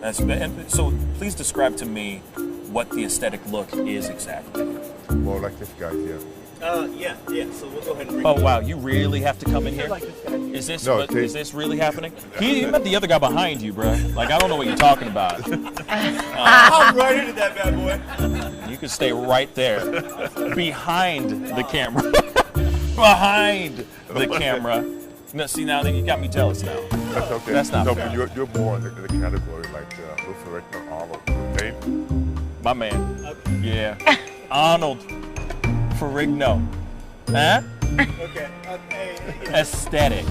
And so please describe to me what the aesthetic look is exactly. More like this guy here. Yeah. So we'll go ahead and bring Oh wow, you really have to come in here? like this guy here. Is this No, is this really happening? You met the other guy behind you, bro. Like I don't know what you're talking about. I'm right into that bad boy. You can stay right there, behind the camera, behind the camera. No, see now you got me jealous now. That's okay. That's not no, fair. but you're more in the category like Rhetoric or Arnold. Okay? My man. Yeah. Arnold Ferrigno. Huh? Okay. Hey, Aesthetic.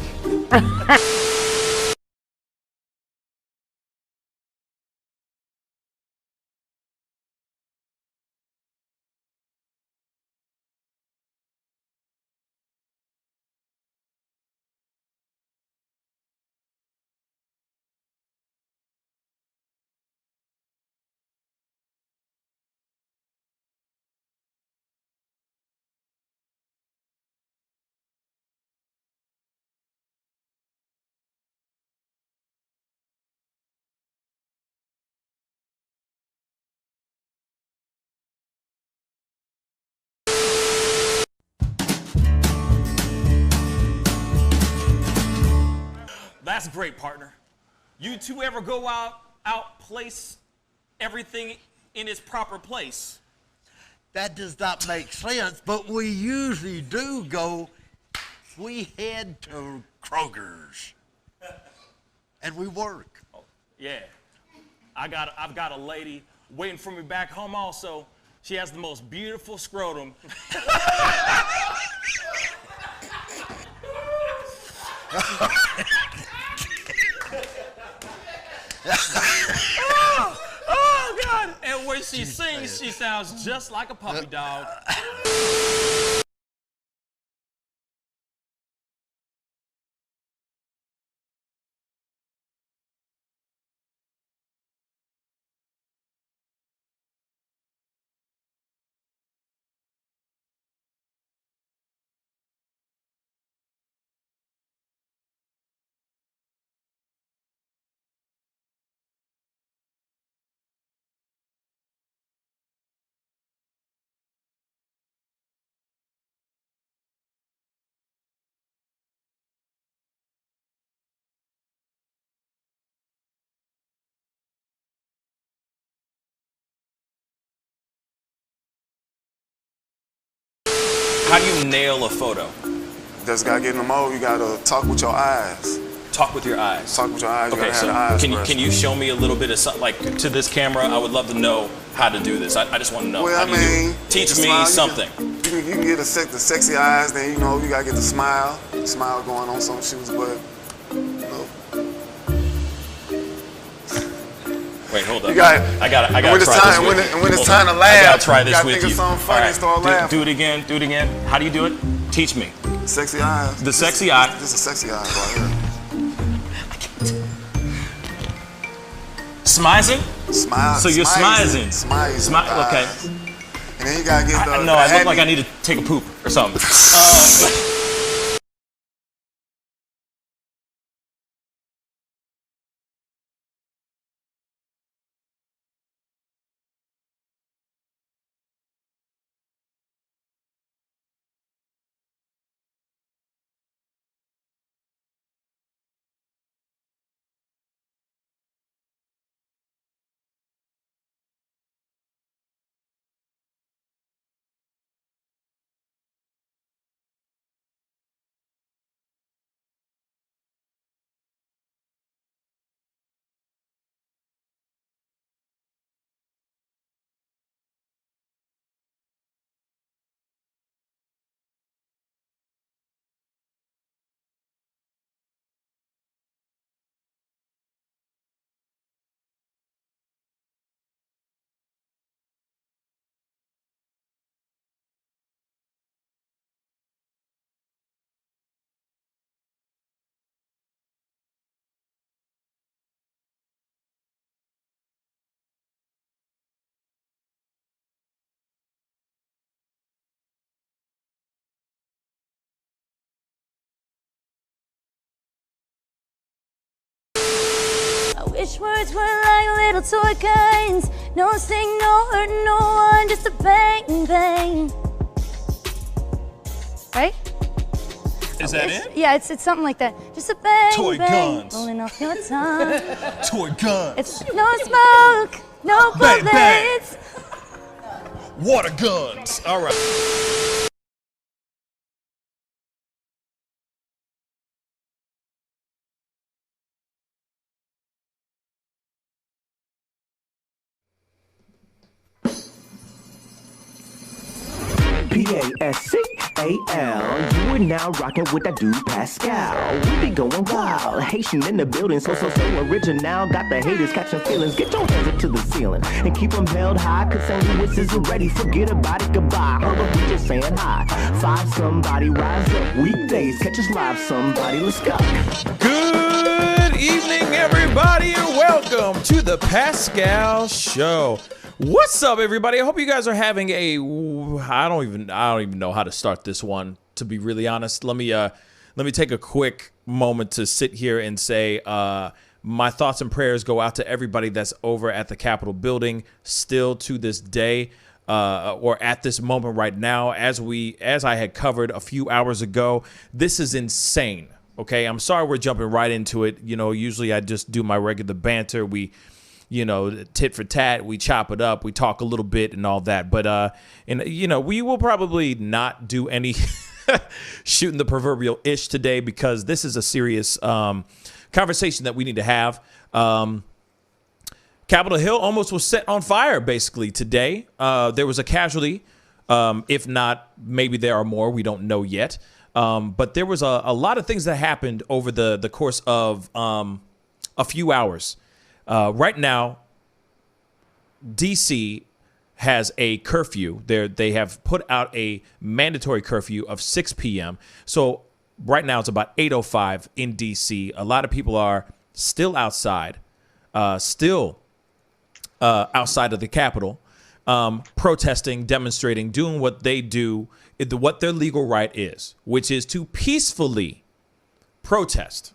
That's great, partner. You two ever go out place everything in its proper place? That does not make sense, but we usually do go. We head to Kroger's and we work. Oh, yeah. I've got a lady waiting for me back home also. She has the most beautiful scrotum. Oh, God. And when she sings, she sounds just like a puppy dog. How do you nail a photo? Just gotta get in the mode. You gotta talk with your eyes. Talk with your eyes. Talk with your eyes. You Okay, gotta so have the eyes can you show me a little bit of something, like to this camera? I would love to know how to do this. I just want to know. Well, How I do you do it? mean, Teach the me smile, something. You can get the sexy eyes. Then you know you gotta get the smile going on some shoes, but. Wait, hold up. You got. I gotta when it's try time, this with you. when it's Hold time on. to laugh, I gotta try this you gotta with think you. of something funny and start laughing. Do it again. Do it again. How do you do it? Teach me. Sexy eyes. The sexy eye. Just a sexy eye right here. Smizing? Smile. So you're smizing. Smile. Okay. And then you gotta get the. No, I look like I need to take a poop or something. Wish words were like little toy guns. No sting, no hurt, no one, just a bang, bang. Right? Is that it? Yeah, it's something like that. Just a bang, Toy bang, guns. rolling off your tongue. Toy guns. It's no smoke, no Bang, bang. bullets. Water guns. All right. Pascal, you are now rocking with that dude Pascal. We be going wild, Haitian in the building, so original. Got the haters catching feelings. Get your hands up to the ceiling and keep them held high. Cause St. Louis isn't ready. Forget about it, goodbye. Hold up, we just saying hi. Find somebody, rise up. Weekdays, catch us live. Somebody, let's go. Good evening, everybody, and welcome to the Pascal Show. What's up, everybody? I hope you guys are having a. I don't even know how to start this one. To be really honest, let me take a quick moment to sit here and say my thoughts and prayers go out to everybody that's over at the Capitol building still to this day, or at this moment right now. As I had covered a few hours ago, this is insane. Okay, I'm sorry we're jumping right into it. You know, usually I just do my regular banter. We, you know, tit for tat, we chop it up, we talk a little bit and all that. But, and you know, we will probably not do any shooting the proverbial ish today because this is a serious conversation that we need to have. Capitol Hill almost was set on fire, basically, today. There was a casualty. If not, maybe there are more. We don't know yet. But there was a lot of things that happened over the course of a few hours. Right now, D.C. has a curfew. They have put out a mandatory curfew of 6 p.m. So right now it's about 8:05 in D.C. A lot of people are still outside, outside of the Capitol, protesting, demonstrating, doing what they do, what their legal right is, which is to peacefully protest.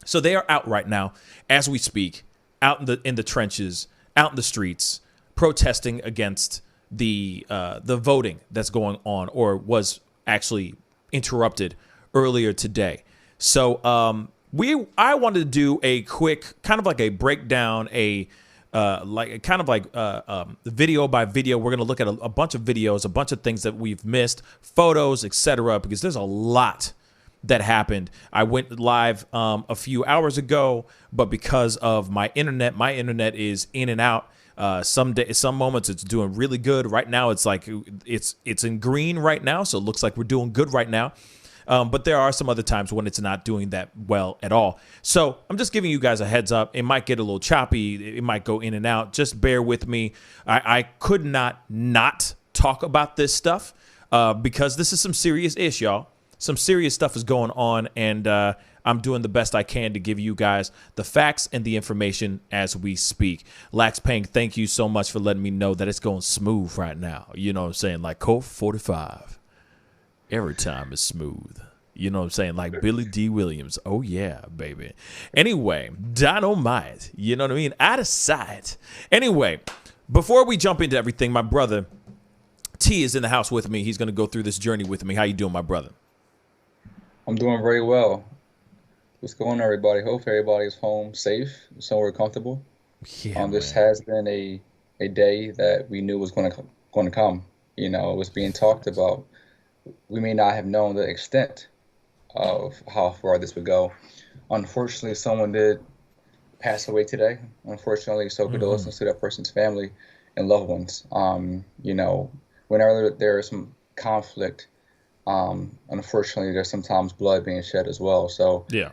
So they are out right now as we speak, out in the trenches, out in the streets, protesting against the voting that's going on, or was actually interrupted earlier today. So I wanted to do a quick kind of like a breakdown, video by video. We're going to look at a bunch of videos, a bunch of things that we've missed, photos, etc., because there's a lot that happened. I went live a few hours ago, but because of my internet is in and out. Some moments it's doing really good. Right now it's like it's in green right now, so it looks like we're doing good right now. But there are some other times when it's not doing that well at all. So I'm just giving you guys a heads up. It might get a little choppy. It might go in and out. Just bear with me. I could not talk about this stuff because this is some serious ish, y'all. Some serious stuff is going on, and I'm doing the best I can to give you guys the facts and the information as we speak. Lax Pang, thank you so much for letting me know that it's going smooth right now. You know what I'm saying? Like Colt 45. Every time is smooth. You know what I'm saying? Like Billy D. Williams. Oh, yeah, baby. Anyway, dynamite. You know what I mean? Out of sight. Anyway, before we jump into everything, my brother T is in the house with me. He's going to go through this journey with me. How you doing, my brother? I'm doing very well. What's going on, everybody? Hope everybody is home safe, somewhere comfortable. Yeah, this has been a day that we knew was going to come. You know, it was being talked about. We may not have known the extent of how far this would go. Unfortunately, someone did pass away today. Unfortunately, so condolences to that person's family and loved ones. You know, whenever there is some conflict, unfortunately, there's sometimes blood being shed as well. So yeah,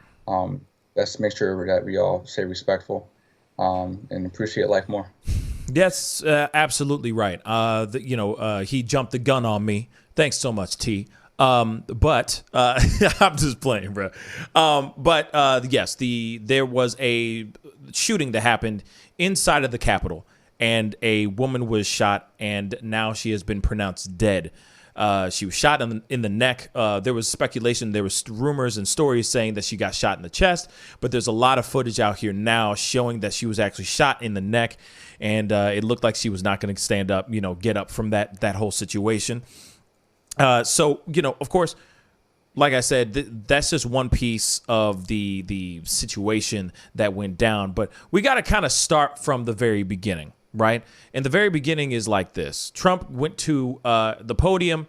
let's make sure that we all stay respectful and appreciate life more. That's absolutely right. He jumped the gun on me. Thanks so much, T. But I'm just playing, bro. Yes, there was a shooting that happened inside of the Capitol, and a woman was shot, and now she has been pronounced dead. She was shot in the neck. There was speculation, there was rumors and stories saying that she got shot in the chest, but there's a lot of footage out here now showing that she was actually shot in the neck, and it looked like she was not going to stand up, get up from that whole situation. So, of course, like I said, that's just one piece of the situation that went down. But we got to kind of start from the very beginning, right? And the very beginning is like this. Trump went to the podium,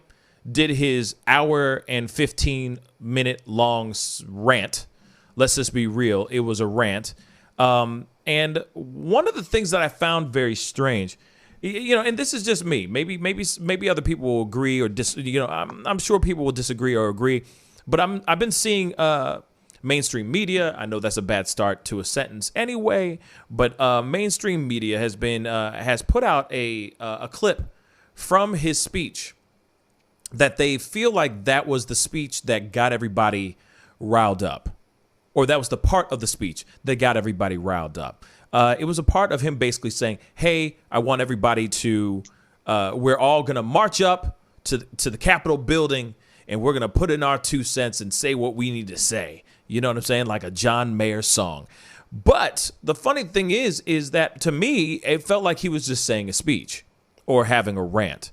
did his hour and 15-minute long rant. Let's just be real. It was a rant. And one of the things that I found very strange, and this is just me. Maybe other people will agree or I'm sure people will disagree or agree. But I've been seeing mainstream media. I know that's a bad start to a sentence anyway. But mainstream media has put out a clip from his speech that they feel like that was the speech that got everybody riled up, or that was the part of the speech that got everybody riled up. It was a part of him basically saying, hey, I want everybody to, we're all going to march up to the Capitol building, and we're going to put in our 2 cents and say what we need to say. You know what I'm saying? Like a John Mayer song. But the funny thing is that to me, it felt like he was just saying a speech or having a rant.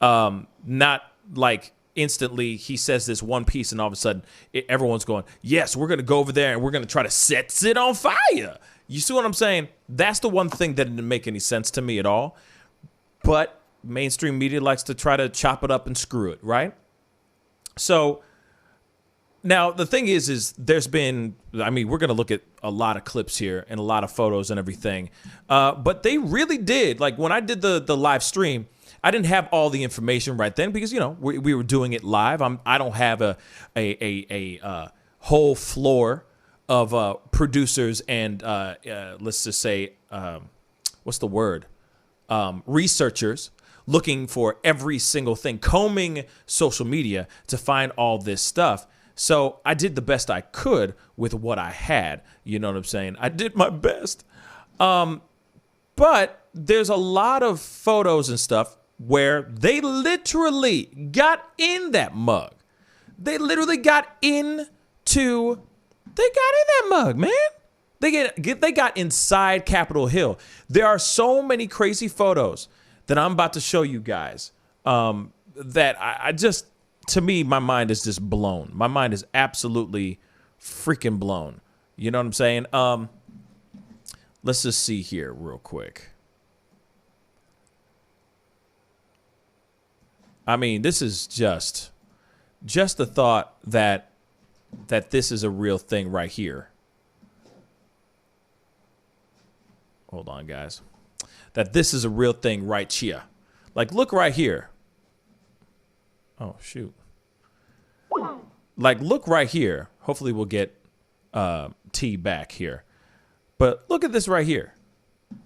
Not like instantly he says this one piece and all of a sudden everyone's going, yes, we're going to go over there and we're going to try to set it on fire. You see what I'm saying? That's the one thing that didn't make any sense to me at all. But mainstream media likes to try to chop it up and screw it, right? So now the thing is there's been, we're going to look at a lot of clips here and a lot of photos and everything. But they really did. Like when I did the live stream, I didn't have all the information right then because, we were doing it live. I don't have a whole floor of producers and let's just say, what's the word? Researchers looking for every single thing, combing social media to find all this stuff. So I did the best I could with what I had. You know what I'm saying? I did my best. But there's a lot of photos and stuff where they literally got in that mug. They literally got into, that mug, man. They got inside Capitol Hill. There are so many crazy photos that I'm about to show you guys that I just, to me, my mind is just blown. My mind is absolutely freaking blown. You know what I'm saying? Let's just see here real quick. This is just the thought that this is a real thing right here. Hold on, guys. That this is a real thing right here. Like, look right here. Oh, shoot. Like, look right here. Hopefully we'll get T back here. But look at this right here.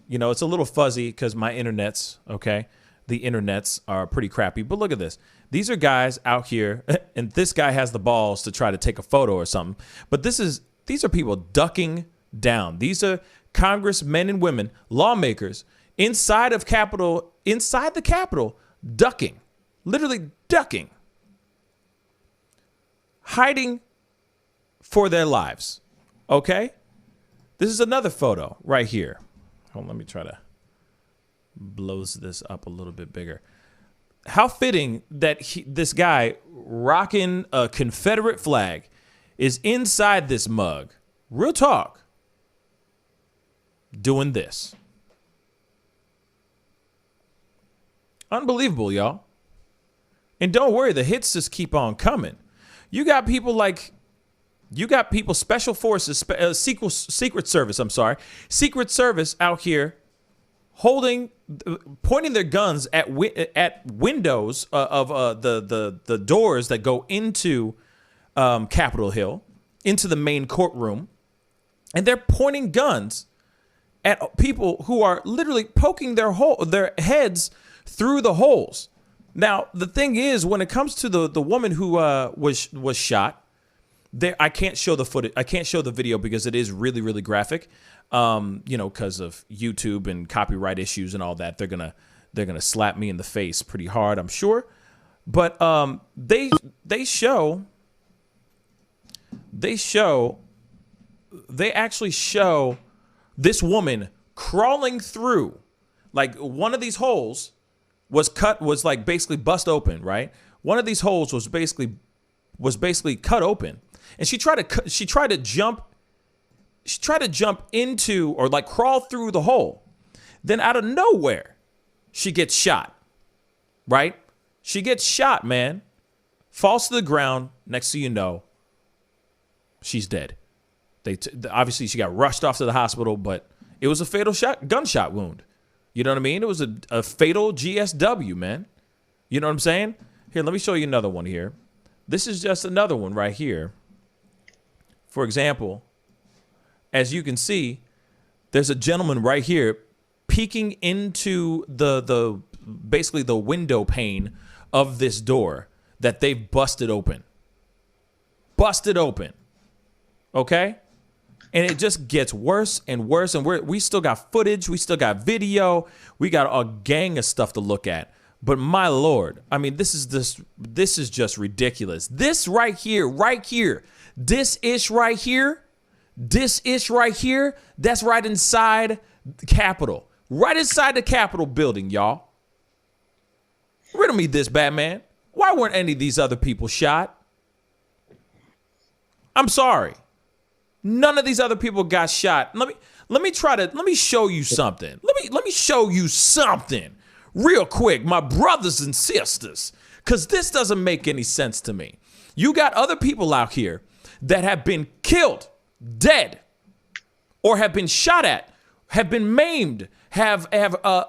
It's a little fuzzy because my internet's, okay? The internets are pretty crappy. But look at this. These are guys out here, and this guy has the balls to try to take a photo or something. But these are people ducking down. These are congressmen and women, lawmakers, inside the Capitol, ducking, literally ducking, hiding for their lives. Okay? This is another photo right here. Hold on, let me try to blow this up a little bit bigger. How fitting that this guy rocking a Confederate flag is inside this mug. Real talk. Doing this. Unbelievable, y'all. And don't worry, the hits just keep on coming. You got people special forces, Secret Service out here pointing their guns at windows of the doors that go into Capitol Hill, into the main courtroom, and they're pointing guns at people who are literally poking their heads through the holes. Now, the thing is, when it comes to the woman who was shot, I can't show the footage. I can't show the video because it is really, really graphic. Because of YouTube and copyright issues and all that. They're gonna slap me in the face pretty hard, I'm sure. But they actually show this woman crawling through, like one of these holes was like basically bust open, right? One of these holes was basically cut open, and she tried to jump into, or like crawl through the hole. Then out of nowhere, she gets shot, right? She gets shot, man. Falls to the ground. Next thing you know, she's dead. Obviously she got rushed off to the hospital, but it was a fatal gunshot wound. You know what I mean? It was a fatal GSW, man. You know what I'm saying? Here, let me show you another one here. This is just another one right here. For example, as you can see, there's a gentleman right here peeking into the basically the window pane of this door that they've busted open. Busted open. Okay? And it just gets worse and worse. And we still got footage. We still got video. We got a gang of stuff to look at. But my Lord, I mean, this is just ridiculous. This right here, this ish right here, that's right inside the Capitol. Right inside the Capitol building, y'all. Riddle me this, Batman. Why weren't any of these other people shot? I'm sorry. None of these other people got shot. Let me show you something. Let me show you something real quick, my brothers and sisters, because this doesn't make any sense to me. You got other people out here that have been killed, dead, or have been shot at, have been maimed, have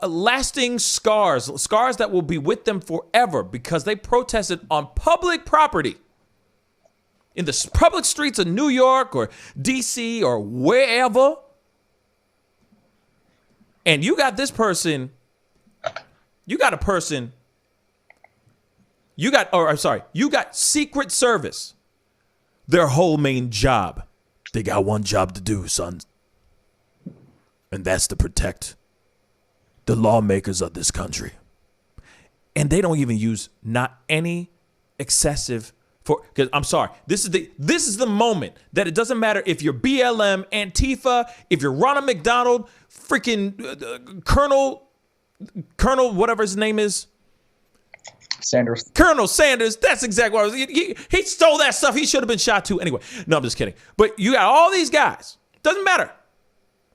lasting scars that will be with them forever because they protested on public property. In the public streets of New York or DC or wherever. And you got this person, you got Secret Service. Their whole main job. They got one job to do, son. And that's to protect the lawmakers of this country. And they don't even use not any excessive because I'm sorry, this is the moment that it doesn't matter if you're BLM, Antifa, if you're Ronald McDonald, freaking Colonel, whatever his name is, Sanders. Colonel Sanders. That's exactly what I was. He stole that stuff. He should have been shot too. Anyway, no, I'm just kidding. But you got all these guys. Doesn't matter.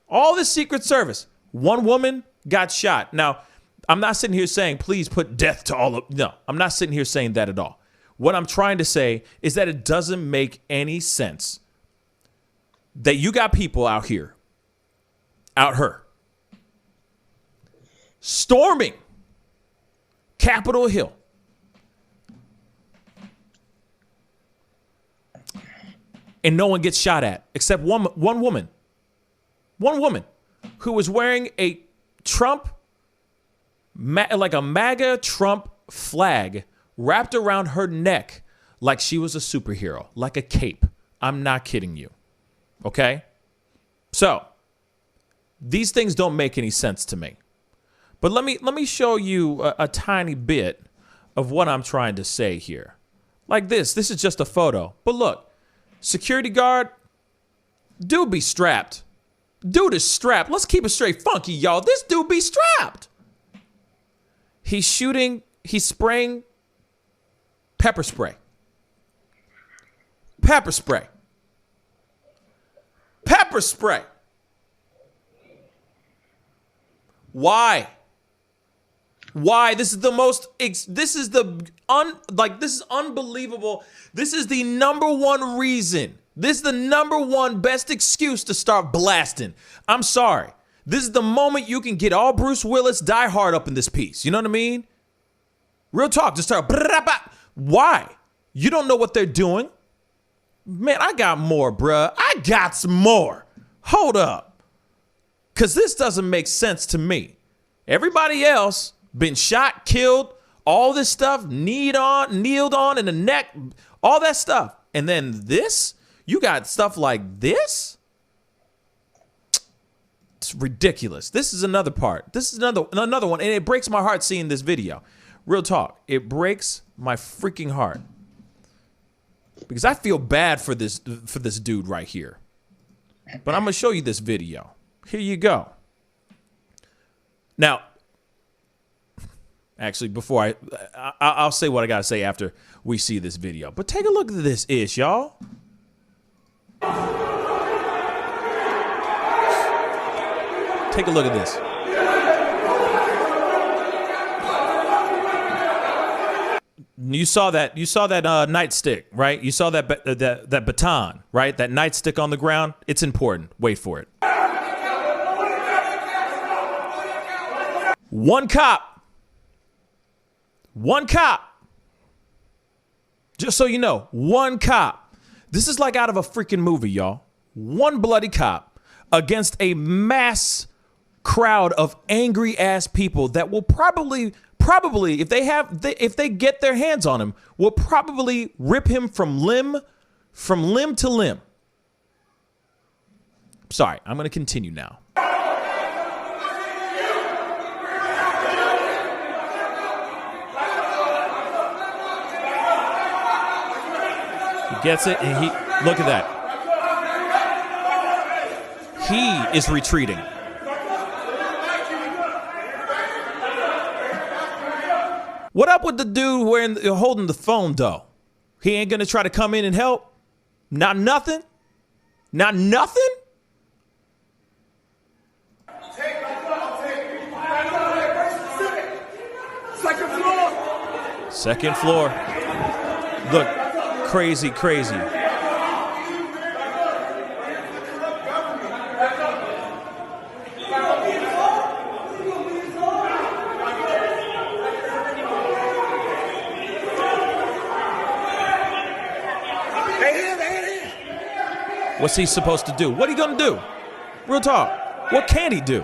All this Secret Service. One woman got shot. Now, I'm not sitting here saying please put death to all of. No, I'm not sitting here saying that at all. What I'm trying to say is that it doesn't make any sense that you got people out here, storming Capitol Hill. And no one gets shot at except one woman who was wearing a Trump, like a MAGA Trump flag wrapped around her neck like she was a superhero, like a cape. I'm not kidding you. Okay? So, these things don't make any sense to me. But let me show you a tiny bit of what I'm trying to say here. Like this. This is just a photo. But look, security guard, dude be strapped. Dude is strapped. Let's keep it straight funky, y'all. This dude be strapped. He's spraying pepper spray. Pepper spray. Pepper spray. Why? Why? This is the most, this is unbelievable. This is the number one reason. This is the number one best excuse to start blasting. I'm sorry. This is the moment you can get all Bruce Willis Die Hard up in this piece. You know what I mean? Real talk. Just start. Why? You don't know what they're doing? Man, I got more, bruh. I got some more. Hold up. Because this doesn't make sense to me. Everybody else been shot, killed, all this stuff, kneeled on in the neck, all that stuff. And then this? You got stuff like this? It's ridiculous. This is another part. This is another one. And it breaks my heart seeing this video. Real talk. It breaks My freaking heart. Because I feel bad for this dude right here. But I'm going to show you this video. Here you go. Now, actually, before I'll say what I got to say after we see this video. But take a look at this ish, y'all. Take a look at this. You saw that nightstick, right? You saw that baton, right? That nightstick on the ground. It's important. Wait for it. One cop. Just so you know, one cop. This is like out of a freaking movie, y'all. One bloody cop against a mass crowd of angry ass people that will probably if they get their hands on him, will probably rip him from limb to limb. Sorry, I'm going to continue now. He gets it, and look at that. He is retreating. What up with the dude holding the phone, though? He ain't going to try to come in and help? Not nothing? Not nothing? Second floor. Look, crazy. What's he supposed to do? What are you gonna do? Real talk. What can he do?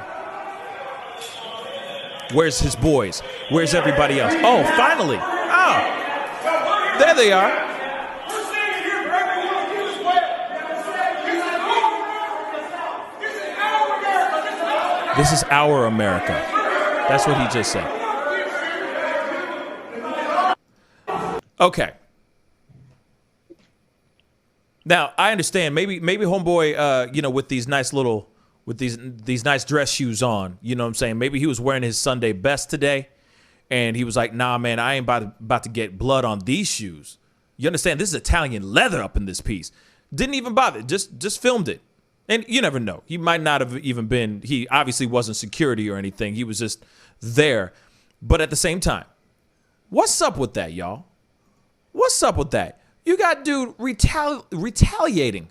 Where's his boys? Where's everybody else? Oh, finally. Oh, there they are. This is our America. That's what he just said. Okay. Now, I understand maybe homeboy, with these nice these nice dress shoes on, you know what I'm saying? Maybe he was wearing his Sunday best today and he was like, nah, man, I ain't about to get blood on these shoes. You understand? This is Italian leather up in this piece. Didn't even bother. Just filmed it. And you never know. He might not have even been, he obviously wasn't security or anything. He was just there. But at the same time, what's up with that, y'all? What's up with that? You got dude retaliating,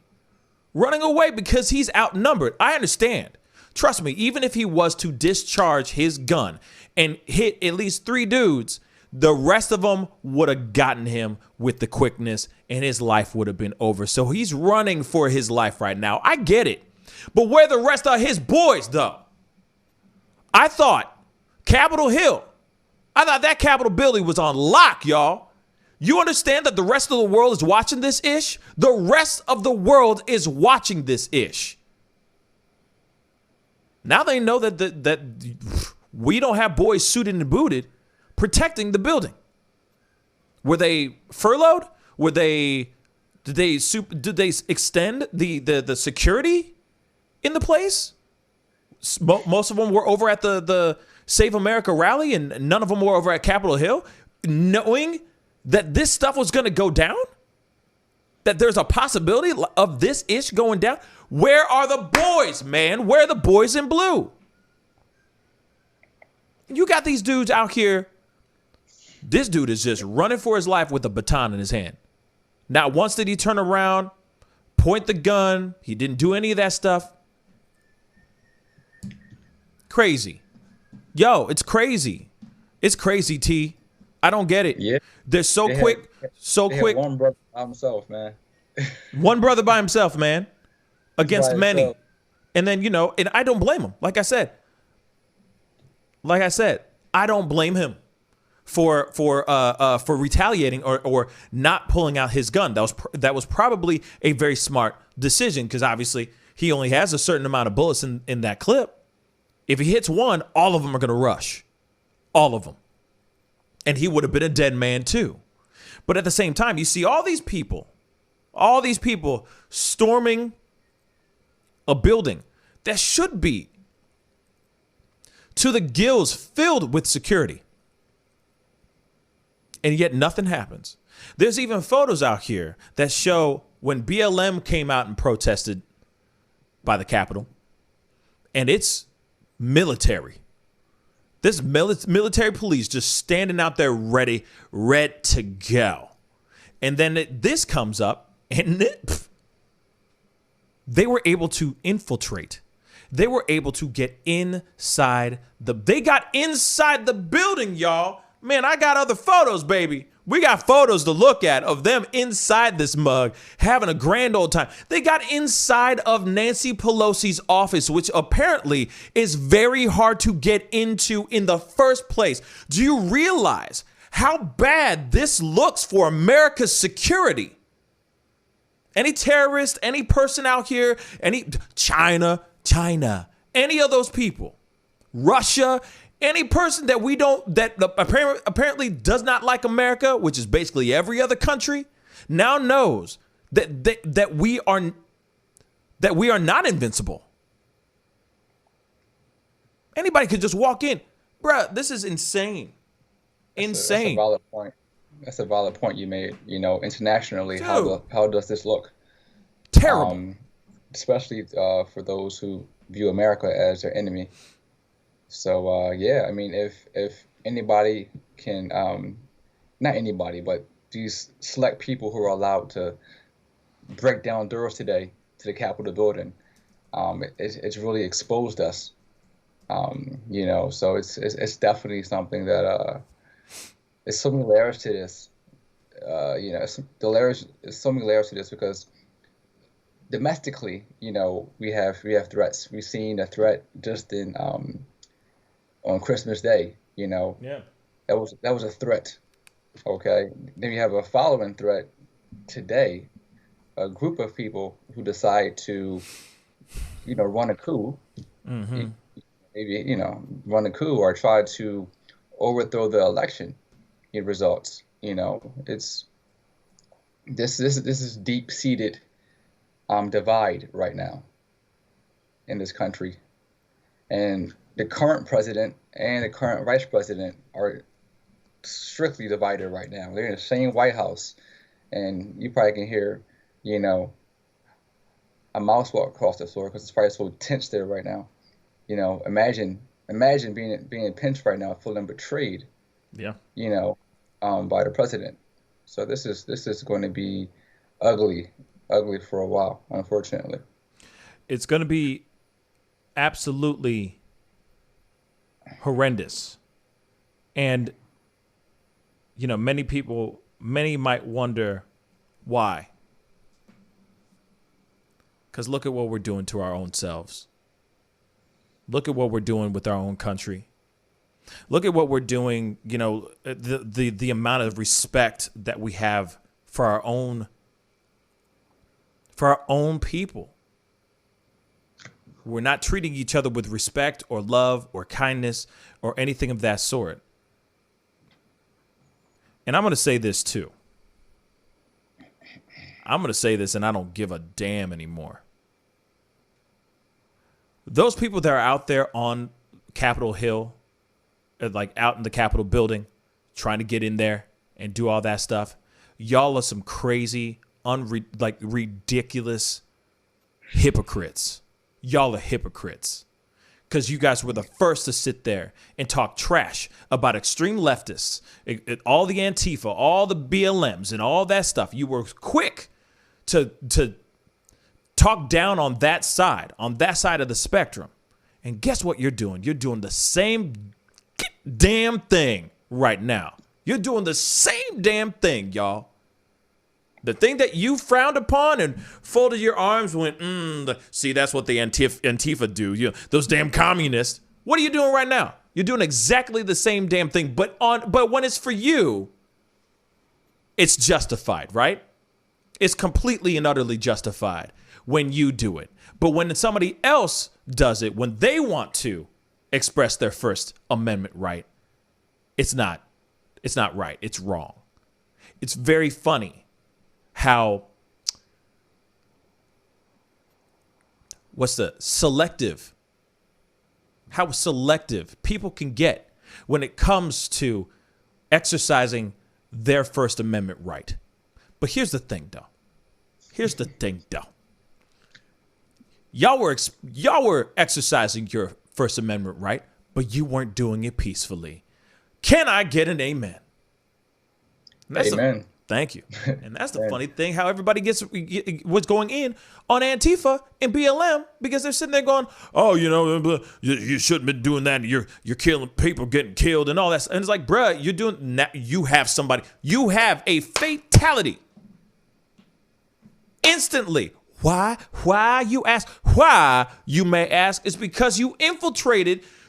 running away because he's outnumbered. I understand. Trust me, even if he was to discharge his gun and hit at least 3 dudes, the rest of them would have gotten him with the quickness and his life would have been over. So he's running for his life right now. I get it. But where the rest of his boys, though? I thought Capitol Hill, I thought that Capitol building was on lock, y'all. You understand that the rest of the world is watching this ish? The rest of the world is watching this ish. Now they know that we don't have boys suited and booted protecting the building. Were they furloughed? Did they extend the security in the place? Most of them were over at the Save America rally and none of them were over at Capitol Hill, knowing that this stuff was going to go down? That there's a possibility of this ish going down? Where are the boys, man? Where are the boys in blue? You got these dudes out here. This dude is just running for his life with a baton in his hand. Not once did he turn around, point the gun. He didn't do any of that stuff. Crazy. Yo, it's crazy. It's crazy, T. I don't get it. Yeah. They're so quick. One brother by himself, man. One brother by himself, man. Against By many. himself. And then, and I don't blame him. Like I said, I don't blame him for retaliating or not pulling out his gun. That was probably a very smart decision because obviously he only has a certain amount of bullets in that clip. If he hits one, all of them are going to rush. All of them. And he would have been a dead man too. But at the same time, you see all these people storming a building that should be to the gills filled with security. And yet nothing happens. There's even photos out here that show when BLM came out and protested by the Capitol, and it's military. This military police just standing out there ready to go. And then this comes up, and they were able to infiltrate. They were able to get inside they got inside the building, y'all. Man, I got other photos, baby. We got photos to look at of them inside this mug having a grand old time. They got inside of Nancy Pelosi's office, which apparently is very hard to get into in the first place. Do you realize how bad this looks for America's security? Any terrorist, any person out here, China, any of those people, Russia, any person that apparently does not like America, which is basically every other country, now knows that we are not invincible. Anybody could just walk in. Bruh, this is insane. That's a valid point. That's a valid point you made. Internationally, how does this look? Terrible. Especially for those who view America as their enemy. So if anybody can, not anybody, but these select people who are allowed to break down doors today to the Capitol building, it's really exposed us. So it's definitely something that there's so many layers to this. There's so many layers to this because domestically, we have threats. We've seen a threat just on Christmas Day. Yeah, that was a threat. Okay, then you have a following threat today. A group of people who decide to, run a coup. Mm-hmm. Maybe run a coup or try to overthrow the election results. It's this is deep-seated divide right now in this country, and the current president and the current vice president are strictly divided right now. They're in the same White House, and you probably can hear a mouse walk across the floor because it's probably so tense there right now. Imagine being pinched right now, feeling betrayed. Yeah. By the president. So this is going to be ugly for a while, unfortunately. It's going to be absolutely horrendous. And, many might wonder why. Because look at what we're doing to our own selves. Look at what we're doing with our own country. Look at what we're doing, the amount of respect that we have for our own people. We're not treating each other with respect or love or kindness or anything of that sort. And I'm going to say this too. I'm going to say this and I don't give a damn anymore. Those people that are out there on Capitol Hill, like out in the Capitol building, trying to get in there and do all that stuff, y'all are some crazy, ridiculous hypocrites. Y'all are hypocrites. Because you guys were the first to sit there and talk trash about extreme leftists, all the Antifa, all the BLMs and all that stuff. You were quick to talk down on that side of the spectrum. And guess what you're doing? You're doing the same damn thing right now. You're doing the same damn thing, y'all. The thing that you frowned upon and folded your arms went, see, that's what the Antifa do. Those damn communists. What are you doing right now? You're doing exactly the same damn thing, but when it's for you, it's justified, right? It's completely and utterly justified when you do it. But when somebody else does it, when they want to express their First Amendment right, it's not right. It's wrong. it's very funny how how selective people can get when it comes to exercising their First Amendment right. But here's the thing, though. Y'all were exercising your First Amendment right, but you weren't doing it peacefully. Can I get an amen? Amen. Thank you. And that's the funny thing, how everybody gets what's going in on Antifa and BLM, because they're sitting there going, oh, you shouldn't be doing that. You're killing people, getting killed and all that. And it's like, bruh, you have a fatality instantly. Why? You ask. Why, you may ask, is because you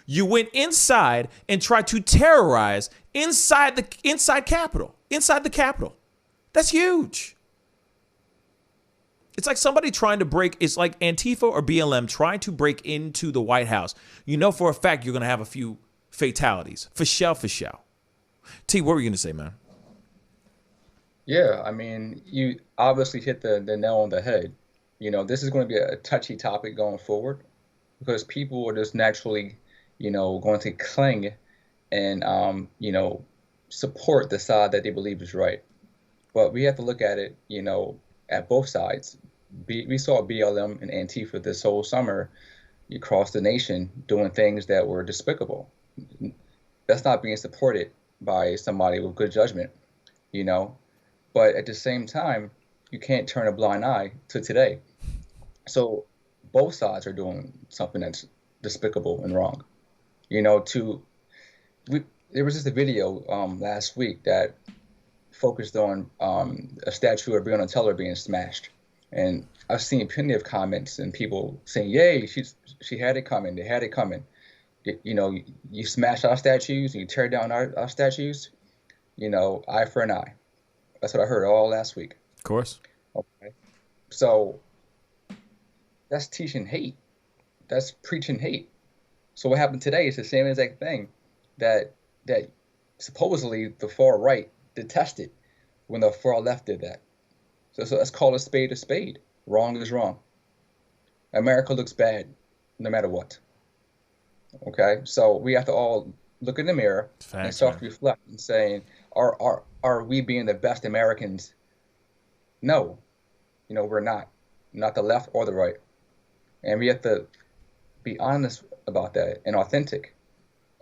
you went inside and tried to terrorize inside the Capitol. That's huge. It's like somebody trying to it's like Antifa or BLM trying to break into the White House. You know for a fact you're going to have a few fatalities. For sure. T, what were you going to say, man? Yeah, I mean, you obviously hit the nail on the head. This is going to be a touchy topic going forward because people are just naturally, going to cling and, support the side that they believe is right. But we have to look at it, at both sides. We saw BLM and Antifa this whole summer across the nation doing things that were despicable. That's not being supported by somebody with good judgment, But at the same time, you can't turn a blind eye to today. So both sides are doing something that's despicable and wrong. There was just a video last week that focused on a statue of Breonna Taylor being smashed, and I've seen plenty of comments and people saying, "Yay, she had it coming. They had it coming." You smash our statues and you tear down our statues. Eye for an eye. That's what I heard all last week. Of course. Okay. So that's teaching hate. That's preaching hate. So what happened today is the same exact thing that supposedly the far right detested when the far left did that. So let's call a spade. Wrong is wrong. America looks bad no matter what. Okay? So we have to all look in the mirror and self-reflect and saying, are we being the best Americans? No. We're not. Not the left or the right. And we have to be honest about that and authentic.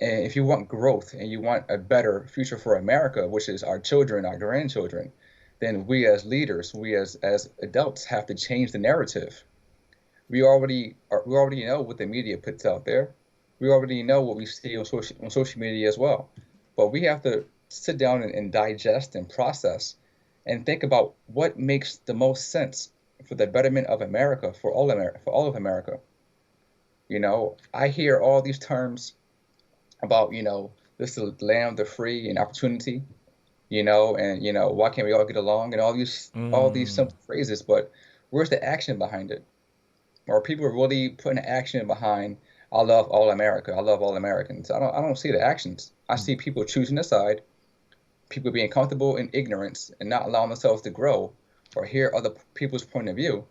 And if you want growth and you want a better future for America, which is our children, our grandchildren, then we as leaders, we as adults have to change the narrative. We already know what the media puts out there. We already know what we see on social media as well. But we have to sit down and digest and process and think about what makes the most sense for the betterment of America, for all of America. I hear all these terms about, this is the land of the free and opportunity, and, why can't we all get along and all these simple phrases, but where's the action behind it? Are people really putting action behind, I love all America, I love all Americans? I don't see the actions. I see people choosing a side, people being comfortable in ignorance and not allowing themselves to grow or hear other people's point of view.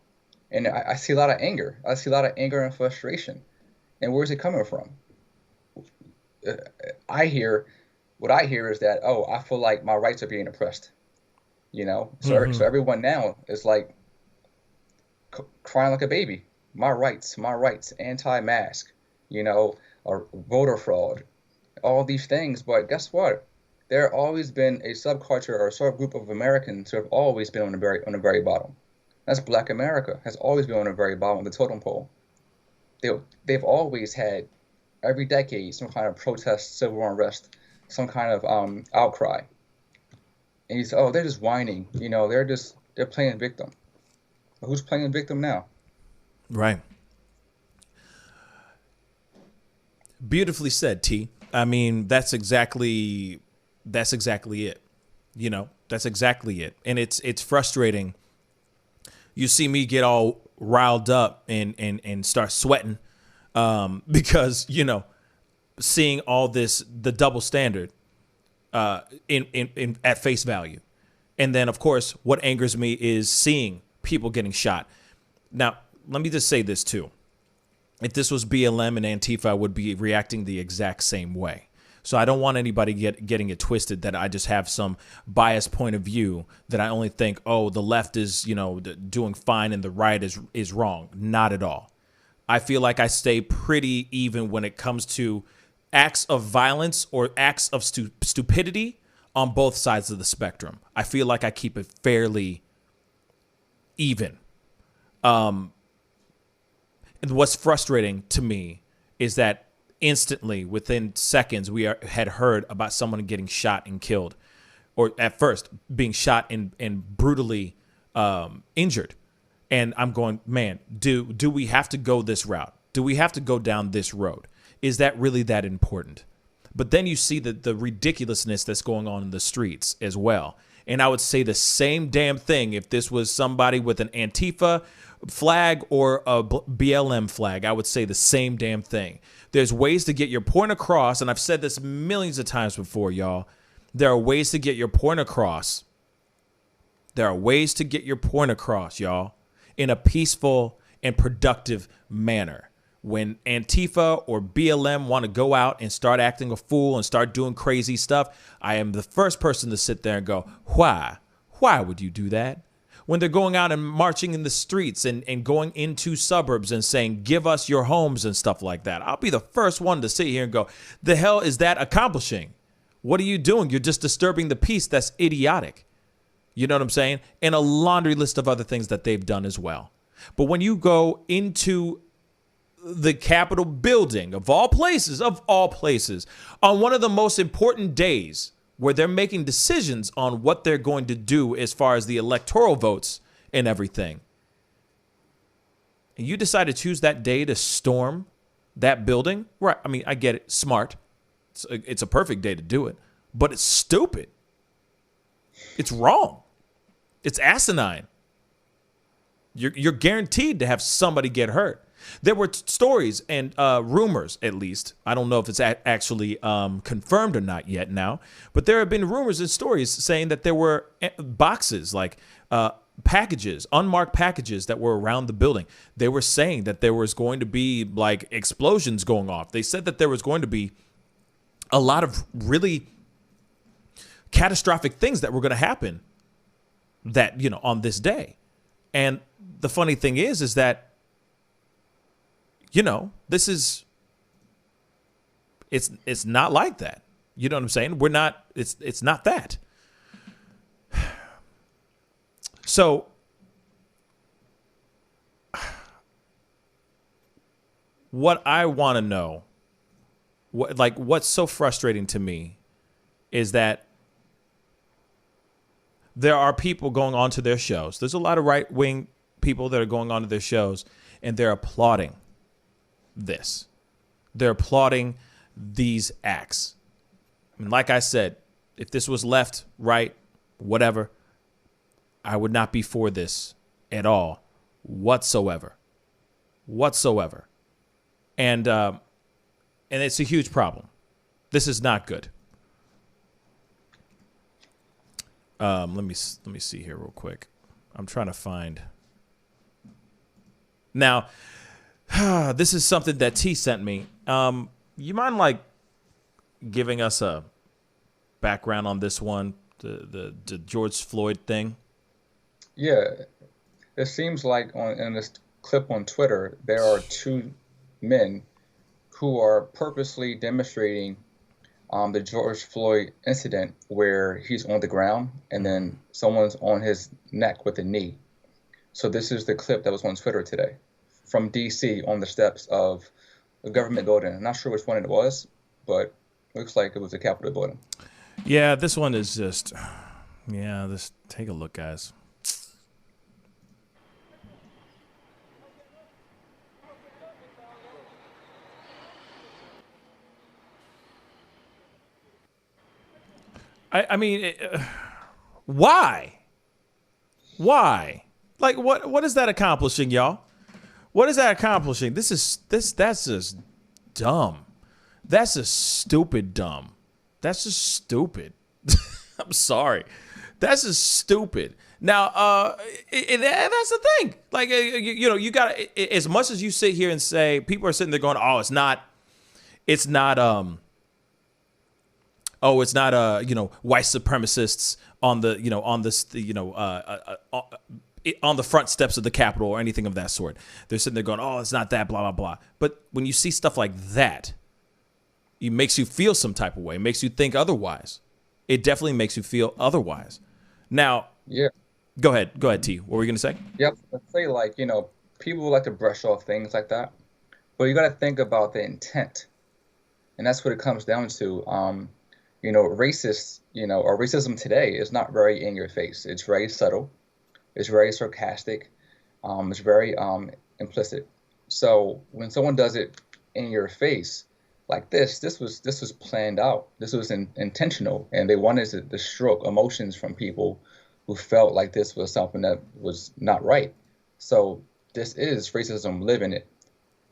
And I see a lot of anger. I see a lot of anger and frustration. And where's it coming from? What I hear is that, I feel like my rights are being oppressed. So everyone now is like crying like a baby. My rights, anti-mask, or voter fraud, all these things. But guess what? There have always been a subculture or a subgroup of Americans who have always been on the very bottom. That's Black America, has always been on the very bottom of the totem pole. They've always had, every decade, some kind of protest, civil unrest, some kind of outcry. And you say, they're just whining. They're playing victim. But who's playing victim now? Right. Beautifully said, T. I mean, that's exactly it. That's exactly it. And it's frustrating. You see me get all riled up and start sweating because, seeing all this, the double standard in at face value. And then, of course, what angers me is seeing people getting shot. Now, let me just say this, too. If this was BLM and Antifa, I would be reacting the exact same way. So I don't want anybody getting it twisted that I just have some biased point of view that I only think, oh, the left is, doing fine and the right is wrong. Not at all. I feel like I stay pretty even when it comes to acts of violence or acts of stupidity on both sides of the spectrum. I feel like I keep it fairly even. And what's frustrating to me is that instantly, within seconds, we had heard about someone getting shot and killed, or at first being shot and brutally injured. And I'm going, man, do we have to go this route? Do we have to go down this road? Is that really that important? But then you see the ridiculousness that's going on in the streets as well. And I would say the same damn thing if this was somebody with an Antifa flag or a BLM flag. I would say the same damn thing. There's ways to get your point across, and I've said this millions of times before, y'all. There are ways to get your point across. There are ways to get your point across, y'all, in a peaceful and productive manner. When Antifa or BLM want to go out and start acting a fool and start doing crazy stuff, I am the first person to sit there and go, why? Why would you do that? When they're going out and marching in the streets and going into suburbs and saying, give us your homes and stuff like that, I'll be the first one to sit here and go, the hell is that accomplishing? What are you doing? You're just disturbing the peace. That's idiotic. You know what I'm saying? And a laundry list of other things that they've done as well. But when you go into the Capitol building, of all places, on one of the most important days where they're making decisions on what they're going to do as far as the electoral votes and everything, and you decide to choose that day to storm that building, right? I mean, I get it, smart. It's a perfect day to do it, but it's stupid. It's wrong. It's asinine. You're guaranteed to have somebody get hurt. There were stories and rumors, at least. I don't know if it's actually confirmed or not yet now, but there have been rumors and stories saying that there were boxes, like packages, unmarked packages that were around the building. They were saying that there was going to be like explosions going off. They said that there was going to be a lot of really catastrophic things that were going to happen that, on this day. And the funny thing is that, this is, it's not like that. You know what I'm saying? It's not that. So what I want to know, what's so frustrating to me is that there are people going on to their shows. There's a lot of right-wing people that are going on to their shows, and they're applauding this. They're applauding these acts. I mean, like I said, if this was left, right, whatever, I would not be for this at all, whatsoever. And it's a huge problem. This is not good. Let me see here real quick. I'm trying to find. Now, this is something that T sent me. You mind giving us a background on this one, the George Floyd thing? Yeah, it seems like in this clip on Twitter, there are two men who are purposely demonstrating the George Floyd incident where he's on the ground and then someone's on his neck with a knee. So this is the clip that was on Twitter today from D.C. on the steps of a government building. I'm not sure which one it was, but it looks like it was the Capitol building. Yeah, this one is just, just take a look, guys. I mean, why? Why? Like, what is that accomplishing, y'all? What is that accomplishing? That's just dumb. That's just stupid dumb. That's just stupid. I'm sorry. That's just stupid. Now, that's the thing. Like, you know, you got to, as much as you sit here and say, people are sitting there going, oh, it's not, you know, white supremacists on the, you know, on this, you know, on the front steps of the Capitol or anything of that sort. They're sitting there going, oh, it's not that, blah, blah, blah. But when you see stuff like that, it makes you feel some type of way. It makes you think otherwise. It definitely makes you feel otherwise. Now, Yeah. Go ahead, T. What were you going to say? Yep. Let's say, like, you know, people like to brush off things like that, but you got to think about the intent, and that's what it comes down to. You know, racists, you know, or racism today is not very in your face. It's very subtle. It's very sarcastic. It's very implicit. So when someone does it in your face like this was planned out. This was intentional, and they wanted to stroke emotions from people who felt like this was something that was not right. So this is racism living it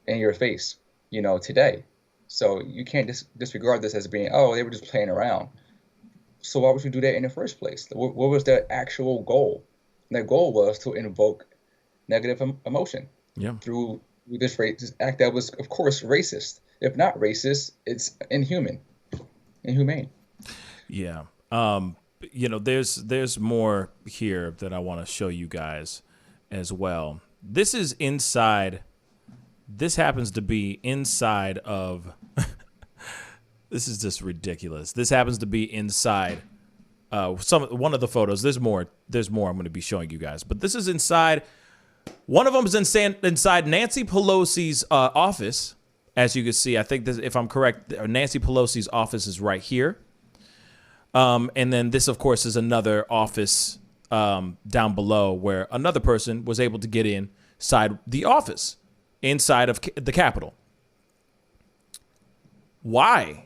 in your face, you know, today. So you can't disregard this as being, oh, they were just playing around. So why would you do that in the first place? What was their actual goal? And their goal was to invoke negative emotion through this racist act that was, of course, racist. If not racist, it's inhumane. Yeah. You know, there's more here that I want to show you guys as well. This is inside. This happens to be inside of. This is just ridiculous. This happens to be inside one of the photos. There's more I'm going to be showing you guys, but this is inside. One of them is inside Nancy Pelosi's office. As you can see, I think this, if I'm correct, Nancy Pelosi's office is right here. And then this, of course, is another office down below where another person was able to get inside the office, inside of the Capitol. Why?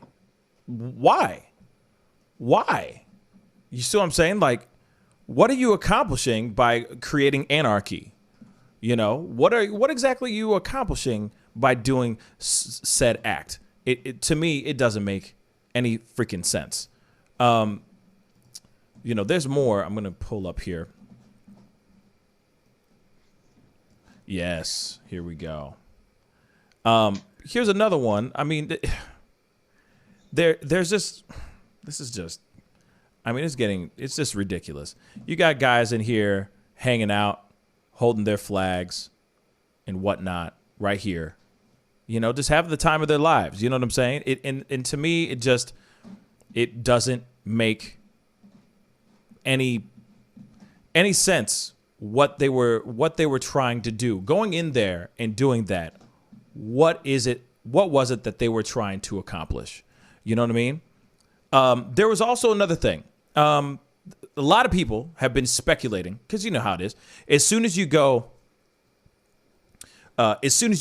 You see what I'm saying? Like, what are you accomplishing by creating anarchy? You know, what exactly are you accomplishing by doing said act? To me, it doesn't make any freaking sense. You know, there's more. I'm going to pull up here. Yes, here we go. Here's another one. I mean, there's just, this is just, I mean, it's just ridiculous. You got guys in here hanging out, holding their flags and whatnot right here. You know, just having the time of their lives. You know what I'm saying? And to me, it doesn't make any sense what they were trying to do. Going in there and doing that, what was it that they were trying to accomplish? You know what I mean? There was also another thing. A lot of people have been speculating, because you know how it is. As soon as you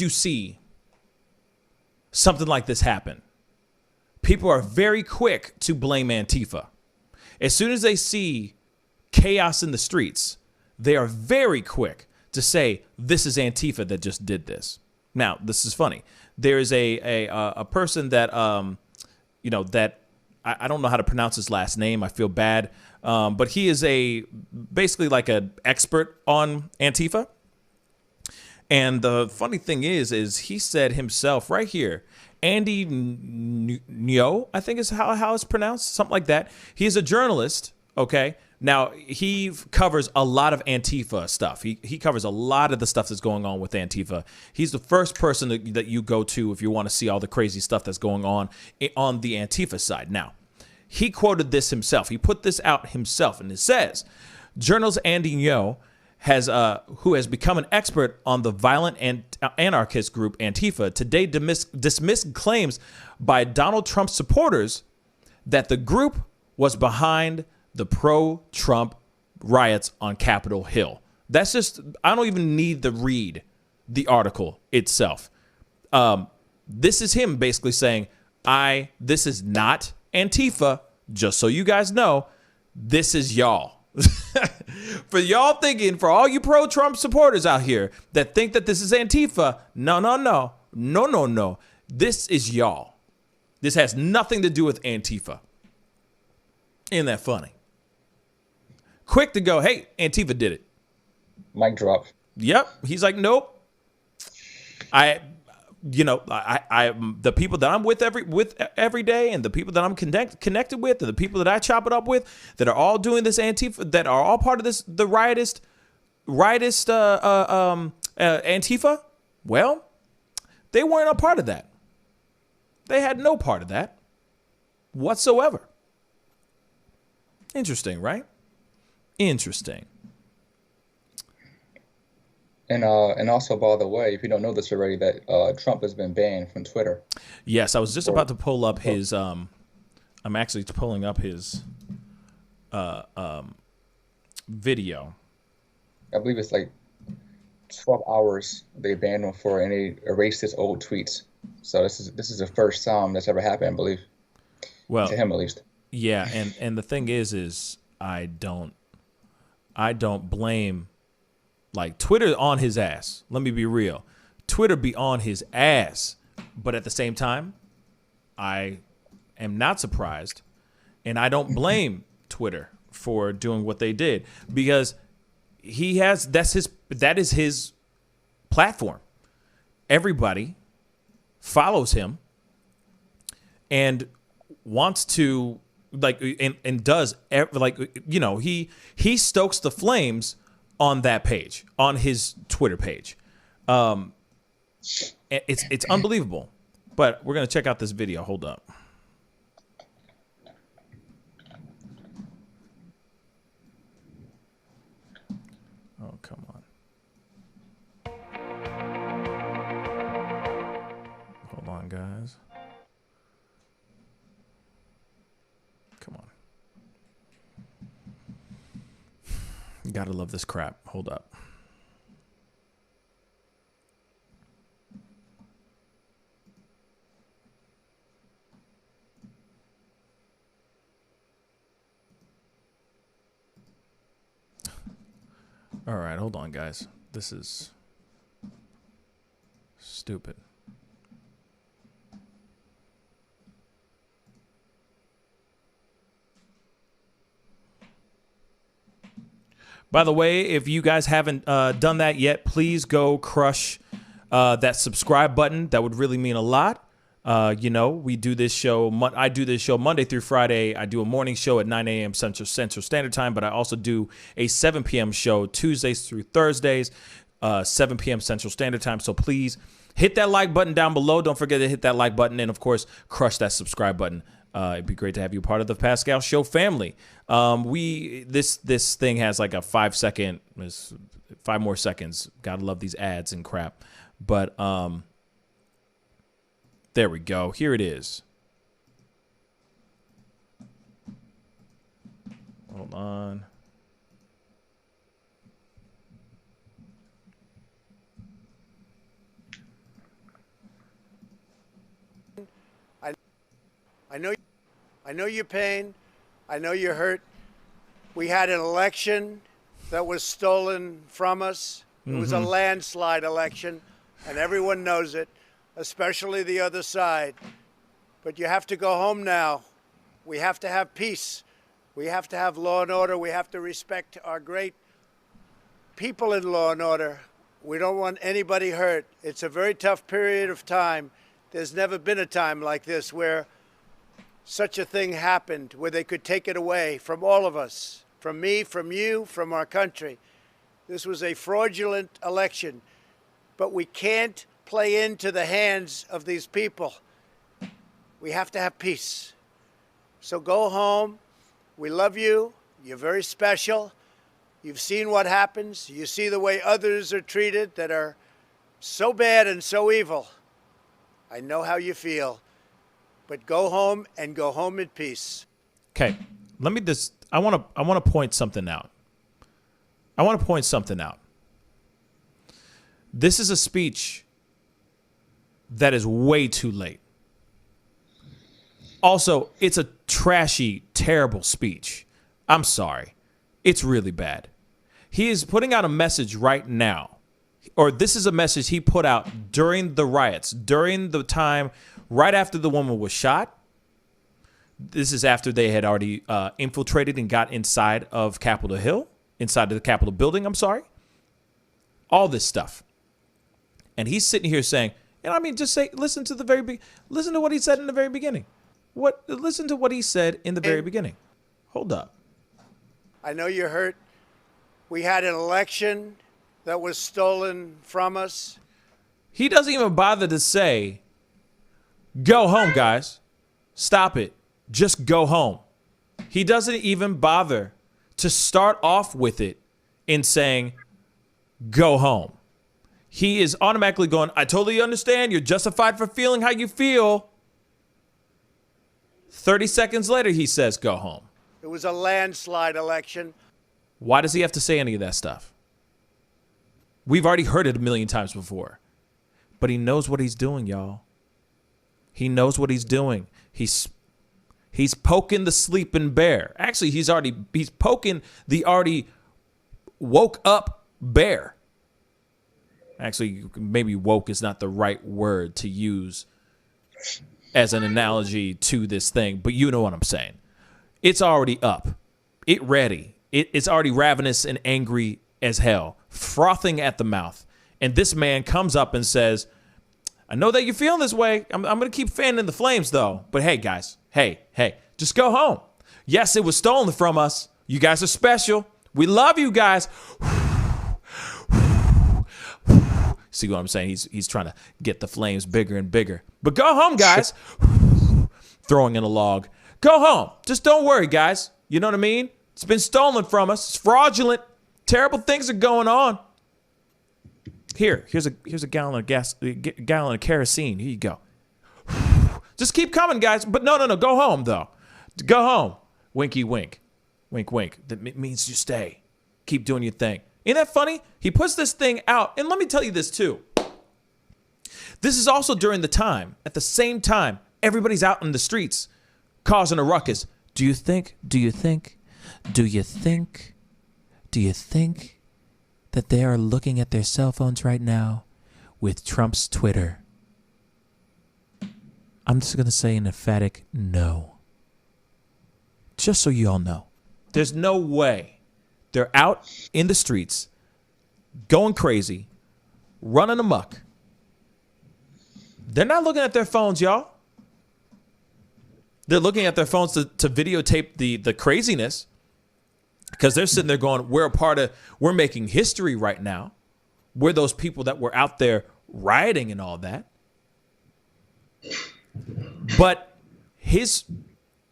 see something like this happen, people are very quick to blame Antifa. As soon as they see chaos in the streets, they are very quick to say, this is Antifa that just did this. Now, this is funny. There is a person that, you know, that I don't know how to pronounce his last name. I feel bad. But he is basically like an expert on Antifa. And the funny thing is he said himself right here, Andy Ngo, I think is how it's pronounced, something like that. He is a journalist, okay? Now, he covers a lot of Antifa stuff. He covers a lot of the stuff that's going on with Antifa. He's the first person that you go to if you want to see all the crazy stuff that's going on the Antifa side. Now, he quoted this himself. He put this out himself, and it says, journalist Andy Ngo, who has become an expert on the violent anarchist group Antifa, today dismissed claims by Donald Trump supporters that the group was behind the pro-Trump riots on Capitol Hill. That's just, I don't even need to read the article itself. This is him basically saying, this is not Antifa, just so you guys know, this is y'all. For y'all thinking, for all you pro-Trump supporters out here that think that this is Antifa, no. This is y'all. This has nothing to do with Antifa. Isn't that funny? quick to go, hey, Antifa did it. Mic drop. Yep. He's like, nope. I the people that I'm with every day, and the people that I'm connected with, and the people that I chop it up with, that are all doing this Antifa, that are all part of the riotist Antifa. Well, they weren't a part of that. They had no part of that whatsoever. Interesting, right? Interesting. And also, by the way, if you don't know this already, that Trump has been banned from Twitter. Yes, I was just about to pull up his. I'm actually pulling up his video. I believe it's like 12 hours they banned him for, and they erased his old tweets. So this is the first time that's ever happened, I believe. Well, to him at least. Yeah, and the thing is I don't blame. Like, Twitter on his ass. Let me be real. Twitter be on his ass. But at the same time, I am not surprised. And I don't blame Twitter for doing what they did. Because that is his platform. Everybody follows him and wants to, like, and does, like, you know, he stokes the flames on that page, on his Twitter page. It's unbelievable. But we're going to check out this video. Hold up. Oh, come on. Hold on, guys. Come on. Gotta love this crap. Hold up. All right, hold on, guys. This is stupid. By the way, if you guys haven't done that yet, please go crush that subscribe button. That would really mean a lot. You know, we do this show. I do this show Monday through Friday. I do a morning show at 9 a.m. Central Standard Time, but I also do a 7 p.m. show Tuesdays through Thursdays, 7 p.m. Central Standard Time. So please hit that like button down below. Don't forget to hit that like button, and of course, crush that subscribe button. It'd be great to have you part of the Pascal Show family. This thing has like a 5 more seconds. Gotta love these ads and crap. But there we go. Here it is. Hold on. I know your pain. I know you're hurt. We had an election that was stolen from us. It was a landslide election, and everyone knows it, especially the other side. But you have to go home now. We have to have peace. We have to have law and order. We have to respect our great people in law and order. We don't want anybody hurt. It's a very tough period of time. There's never been a time like this where such a thing happened, where they could take it away from all of us, from me, from you, from our country. This was a fraudulent election, but we can't play into the hands of these people. We have to have peace. So go home. We love you. You're very special. You've seen what happens. You see the way others are treated that are so bad and so evil. I know how you feel. But go home and go home in peace. Okay, let me just. I want to point something out. This is a speech that is way too late. Also, it's a trashy, terrible speech. I'm sorry. It's really bad. He is putting out a message right now, or this is a message he put out during the riots, during the time right after the woman was shot, This is after they had already infiltrated and got inside of Capitol Hill, inside of the Capitol building, I'm sorry. All this stuff. And he's sitting here saying, and I mean, just say, listen to what he said in the very beginning. Listen to what he said in the very beginning. Hold up. I know you're hurt. We had an election that was stolen from us. He doesn't even bother to say, go home, guys. Stop it. Just go home. He doesn't even bother to start off with it in saying, go home. He is automatically going, I totally understand. You're justified for feeling how you feel. 30 seconds later, he says, go home. It was a landslide election. Why does he have to say any of that stuff? We've already heard it a million times before. But he knows what he's doing, y'all. He knows what he's doing. He's poking the sleeping bear. Actually, he's poking the already woke up bear. Actually, maybe woke is not the right word to use as an analogy to this thing, but you know what I'm saying. It's already up. It's already ravenous and angry as hell, frothing at the mouth. And this man comes up and says, I know that you're feeling this way. I'm going to keep fanning the flames, though. But hey, guys, hey, just go home. Yes, it was stolen from us. You guys are special. We love you guys. See what I'm saying? He's trying to get the flames bigger and bigger. But go home, guys. Throwing in a log. Go home. Just don't worry, guys. You know what I mean? It's been stolen from us. It's fraudulent. Terrible things are going on. Here's a gallon of gas, a gallon of kerosene. Here you go. Just keep coming, guys. But no. Go home, though. Go home. Winky wink. Wink wink. That means you stay. Keep doing your thing. Isn't that funny? He puts this thing out. And let me tell you this, too. This is also during the time, at the same time, everybody's out in the streets causing a ruckus. Do you think that they are looking at their cell phones right now with Trump's Twitter? I'm just going to say an emphatic no. Just so you all know. There's no way they're out in the streets, going crazy, running amok. They're not looking at their phones, y'all. They're looking at their phones to videotape the craziness, because they're sitting there going, we're making history right now. We're those people that were out there rioting and all that. But his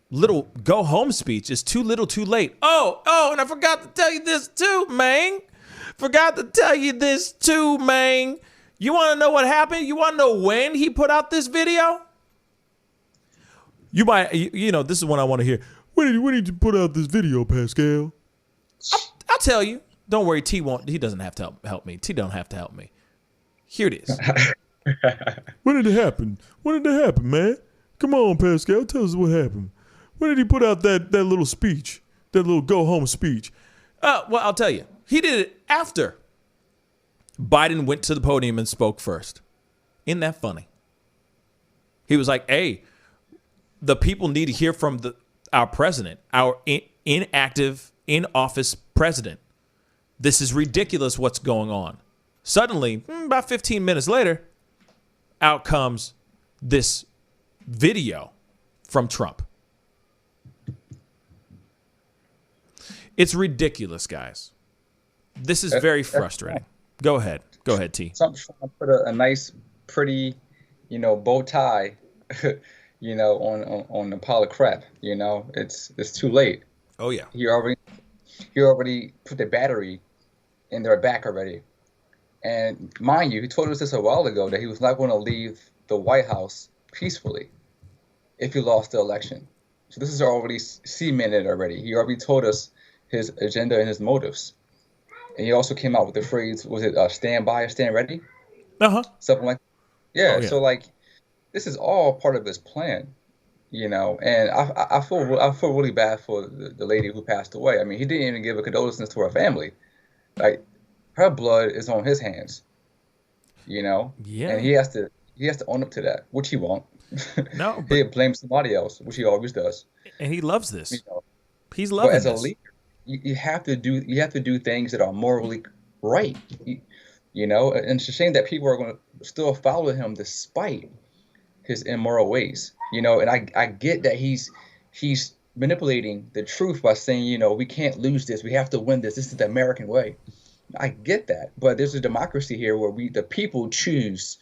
little go home speech is too little too late. Oh, and I forgot to tell you this too, man. You want to know what happened? You want to know when he put out this video? You might, this is what I want to hear. When did you put out this video, Pascal? I'll tell you. Don't worry, T won't. He doesn't have to help me. T don't have to help me. Here it is. When did it happen? Man? Come on, Pascal. Tell us what happened. When did he put out that little speech? That little go-home speech? Well, I'll tell you. He did it after Biden went to the podium and spoke first. Isn't that funny? He was like, hey, the people need to hear from our president, our inactive, in-office president. This is ridiculous what's going on. Suddenly, about 15 minutes later, out comes this video from Trump. It's ridiculous, guys. This is very frustrating. Go ahead, T. So I'm trying to put a nice, pretty, bow tie, on a pile of crap. It's too late. Oh yeah. He already put the battery in their back already. And mind you, he told us this a while ago that he was not going to leave the White House peacefully if he lost the election. So this is already cemented already. He already told us his agenda and his motives. And he also came out with the phrase, was it stand by or stand ready? Uh-huh. Something like that. Yeah, oh, yeah. So this is all part of his plan, and I feel really bad for the lady who passed away. I mean, he didn't even give a condolences to her family. Like, her blood is on his hands, Yeah. And he has to own up to that, which he won't. No, He'll blame somebody else, which he always does. and he loves this. You know, He's but loving as a this. leader, you have to do things that are morally right. You know, and it's a shame that people are going to still follow him despite his immoral ways. You know, and I get that he's manipulating the truth by saying, you know, we can't lose this. We have to win this. This is the American way. I get that, but there's a democracy here where the people choose,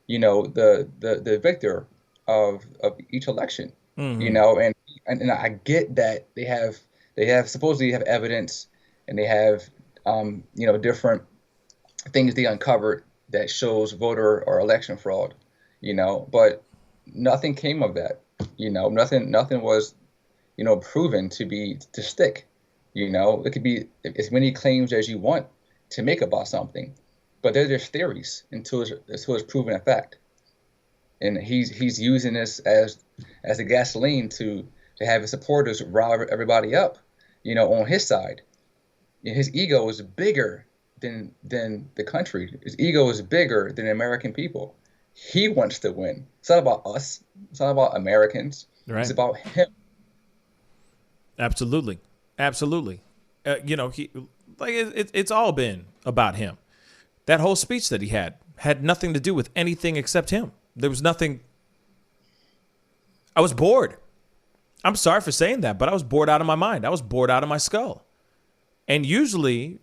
you know, the victor of each election. You know, and I get that they have supposedly have evidence, and they have you know, different things they uncovered that shows voter or election fraud. You know, but nothing came of that. You know, nothing was, you know, proven to stick. You know, it could be as many claims as you want to make about something, but they're just theories until it's proven a fact. And he's using this as a gasoline to have his supporters rile everybody up, you know, on his side. And his ego is bigger than the country. His ego is bigger than the American people. He wants to win. It's not about us. It's not about Americans. Right. It's about him. Absolutely. You know, it's all been about him. That whole speech that he had nothing to do with anything except him. There was nothing. I was bored. I'm sorry for saying that, but I was bored out of my mind. I was bored out of my skull. And usually,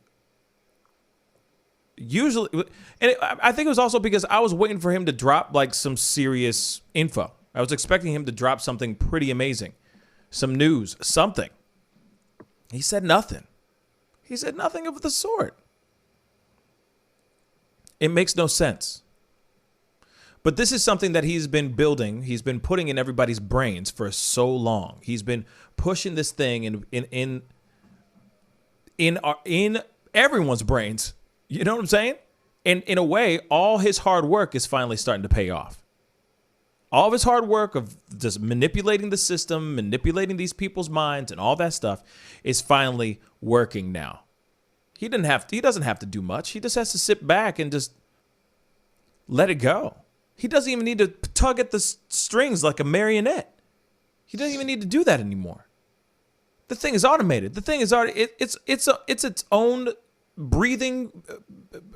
and I think it was also because I was waiting for him to drop like some serious info. I was expecting him to drop something pretty amazing, some news, something. He said nothing. He said nothing of the sort. It makes no sense. But this is something that he's been building. He's been putting in everybody's brains for so long. He's been pushing this thing in everyone's brains. You know what I'm saying? And in a way, all his hard work is finally starting to pay off. All of his hard work of just manipulating the system, manipulating these people's minds and all that stuff is finally working now. He doesn't have to do much. He just has to sit back and just let it go. He doesn't even need to tug at the strings like a marionette. He doesn't even need to do that anymore. The thing is automated. The thing is already it's its own breathing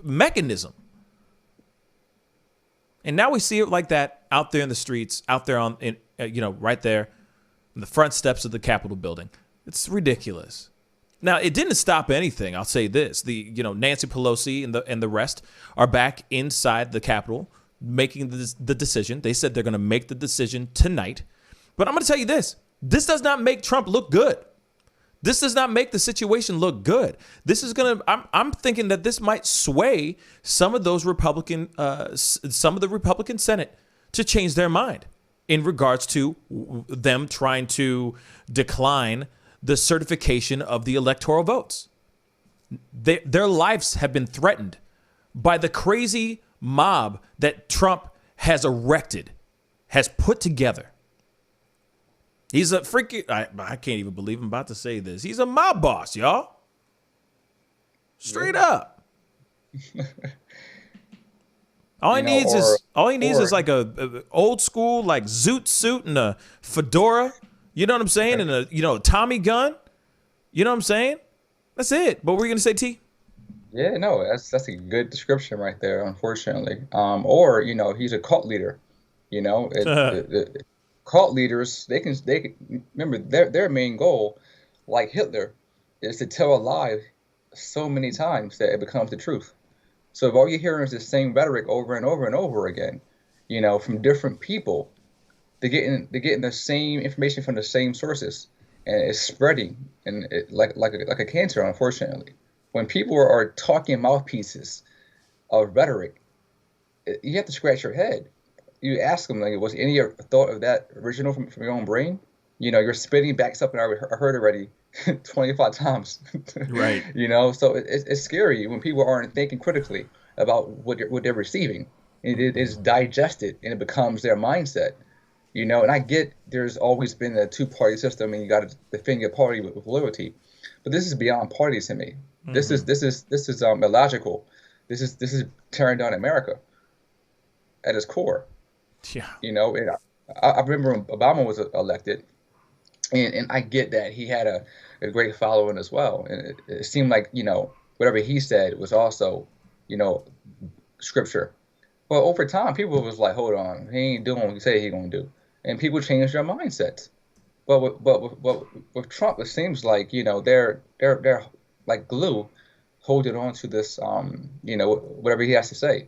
mechanism. And now we see it like that out there in the streets, out there right there in the front steps of the Capitol building. It's ridiculous. Now, it didn't stop anything. I'll say this. Nancy Pelosi and the rest are back inside the Capitol making the decision. They said they're going to make the decision tonight. But I'm going to tell you this. This does not make Trump look good. This does not make the situation look good. This is going to, I'm thinking that this might sway some of the Republican Senate to change their mind in regards to them trying to decline the certification of the electoral votes. Their lives have been threatened by the crazy mob that Trump has erected, has put together. He's a freaking, I can't even believe I'm about to say this. He's a mob boss, y'all. Straight up. All he needs is like a old school like zoot suit and a fedora. You know what I'm saying? And a Tommy gun. You know what I'm saying? That's it. What were you gonna say, T? Yeah, no, that's a good description right there. Unfortunately, or he's a cult leader. The cult leaders, they can remember their main goal, like Hitler, is to tell a lie so many times that it becomes the truth. So if all you're hearing is the same rhetoric over and over and over again, from different people, they're getting the same information from the same sources, and it's spreading, and like a cancer, unfortunately. When people are talking mouthpieces of rhetoric, you have to scratch your head. You ask them, like, was any thought of that original from your own brain? You're spitting back something I heard already 25 times. Right. So it's scary when people aren't thinking critically about what they're receiving. It is digested, and it becomes their mindset. And I get there's always been a two-party system, and you got to defend your party with loyalty. But this is beyond party to me. Mm-hmm. This is illogical. This is tearing down America at its core. Yeah. And I remember when Obama was elected, and I get that he had a great following as well. And it seemed like, whatever he said was also, you know, scripture. But over time, people was like, hold on, he ain't doing what he said he gonna do. And people changed their mindsets. With Trump, it seems like, they're like glue holding on to this, whatever he has to say.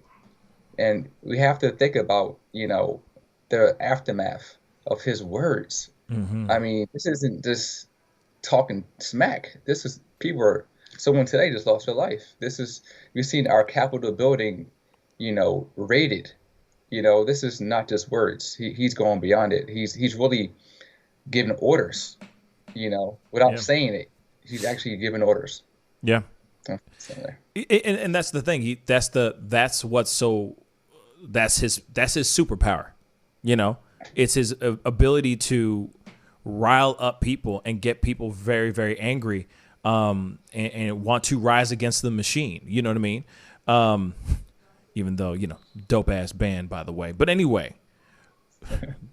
And we have to think about, the aftermath of his words. I mean, this isn't just talking smack. This is someone today just lost their life. We've seen our Capitol building, raided. This is not just words. He's going beyond it. He's really giving orders, without saying it. He's actually giving orders. Yeah. And that's the thing. That's his superpower. It's his ability to rile up people and get people very, very angry, and want to rise against the machine. You know what I mean? Even though, dope ass band, by the way. But anyway,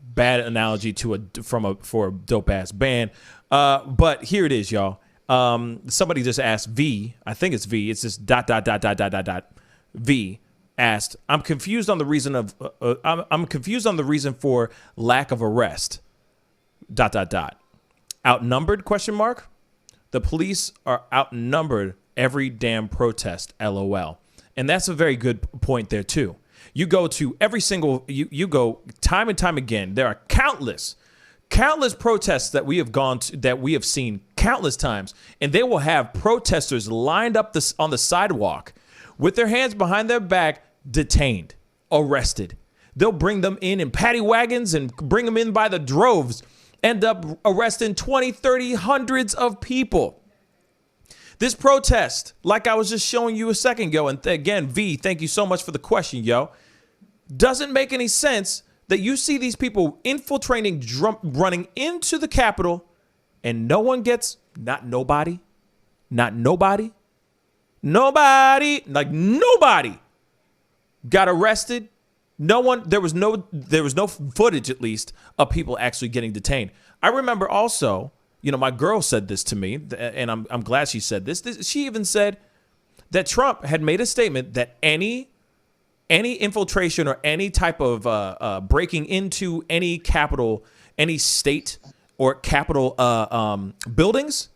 bad analogy for a dope ass band. But here it is, y'all. Somebody just asked V. I think it's V. It's just ... V asked, I'm confused on the reason for lack of arrest ... Outnumbered ? The police are outnumbered every damn protest, LOL. And that's a very good point there too. You go to every single, you go time and time again. There are countless protests that we have gone to, that we have seen countless times, and they will have protesters lined up on the sidewalk with their hands behind their back, detained, arrested. They'll bring them in paddy wagons and bring them in by the droves, end up arresting 20, 30, hundreds of people. This protest, like I was just showing you a second ago, and again, V, thank you so much for the question, yo, doesn't make any sense that you see these people infiltrating, running into the Capitol, and nobody, got arrested. There was no footage, at least, of people actually getting detained. I remember also, my girl said this to me, and I'm glad she said this. She even said that Trump had made a statement that any infiltration or any type of breaking into any Capitol, any state or Capitol buildings,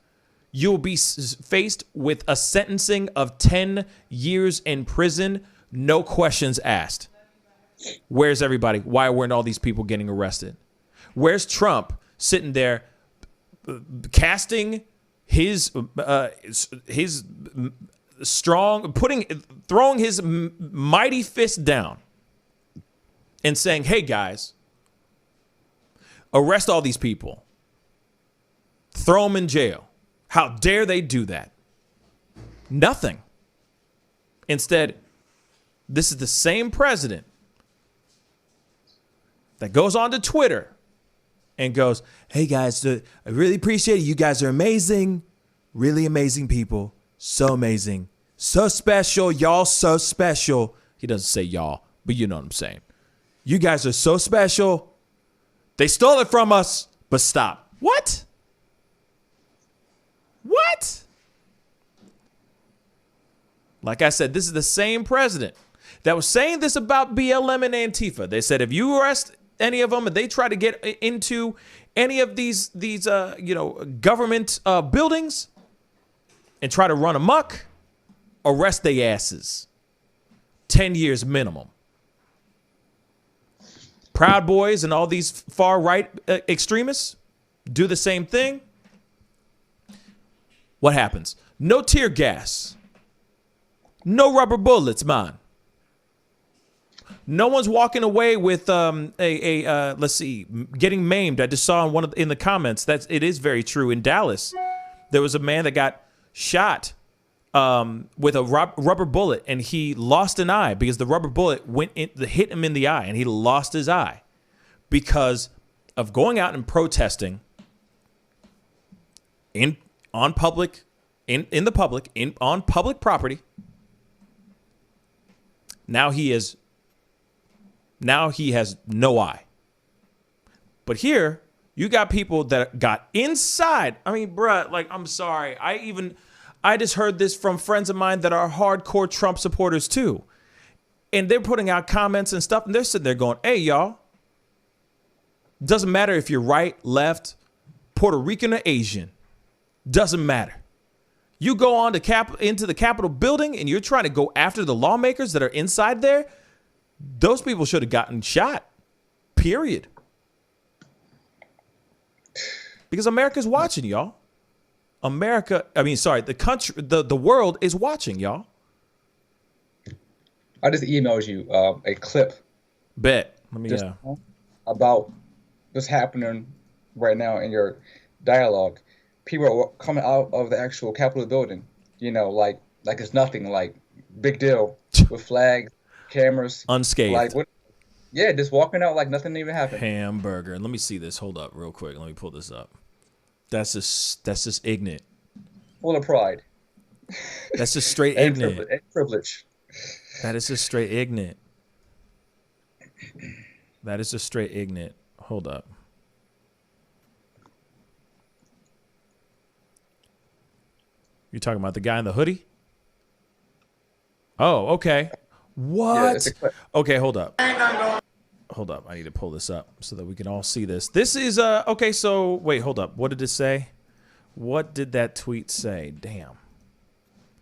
you'll be faced with a sentencing of 10 years in prison, no questions asked. Where's everybody? Why weren't all these people getting arrested? Where's Trump sitting there casting his strong, throwing his mighty fist down and saying, hey guys, arrest all these people, throw them in jail. How dare they do that? Nothing. Instead, this is the same president that goes on to Twitter and goes, hey guys, I really appreciate it. You guys are amazing. Really amazing people. So amazing. So special. Y'all so special. He doesn't say y'all, but you know what I'm saying. You guys are so special. They stole it from us, but stop. What? Like I said, this is the same president that was saying this about BLM and Antifa. They said, if you arrest any of them and they try to get into any of these government buildings and try to run amok, arrest their asses. 10 years minimum. Proud Boys and all these far right extremists do the same thing. What happens? No tear gas. No rubber bullets, man. No one's walking away with let's see, getting maimed. I just saw in the comments that it is very true. In Dallas, there was a man that got shot with a rubber bullet, and he lost an eye because the rubber bullet hit him in the eye, and he lost his eye because of going out and protesting on public property. Now he has no eye. But here, you got people that got inside. I mean, bruh, like, I'm sorry. I just heard this from friends of mine that are hardcore Trump supporters too. And they're putting out comments and stuff, and they're sitting there going, hey, y'all, doesn't matter if you're right, left, Puerto Rican or Asian. Doesn't matter. You go on to into the Capitol building and you're trying to go after the lawmakers that are inside there. Those people should have gotten shot. Period. Because America's watching, y'all. The country, the world is watching, y'all. I just emailed you a clip. Bet. Let me about what's happening right now in your dialogue. People are coming out of the actual Capitol building, like it's nothing, like big deal, with flags, cameras, unscathed. Like what? Yeah, just walking out like nothing even happened. Hamburger. Let me see this. Hold up, real quick. Let me pull this up. That's just ignorant. Full of pride. That's just straight and ignorant. Privilege. That is just straight ignorant. That is just straight ignorant. Hold up. You're talking about the guy in the hoodie? Oh, okay. What? Yeah, okay, hold up. Hold up. I need to pull this up so that we can all see this. This is okay, so wait, hold up. What did it say? What did that tweet say? Damn.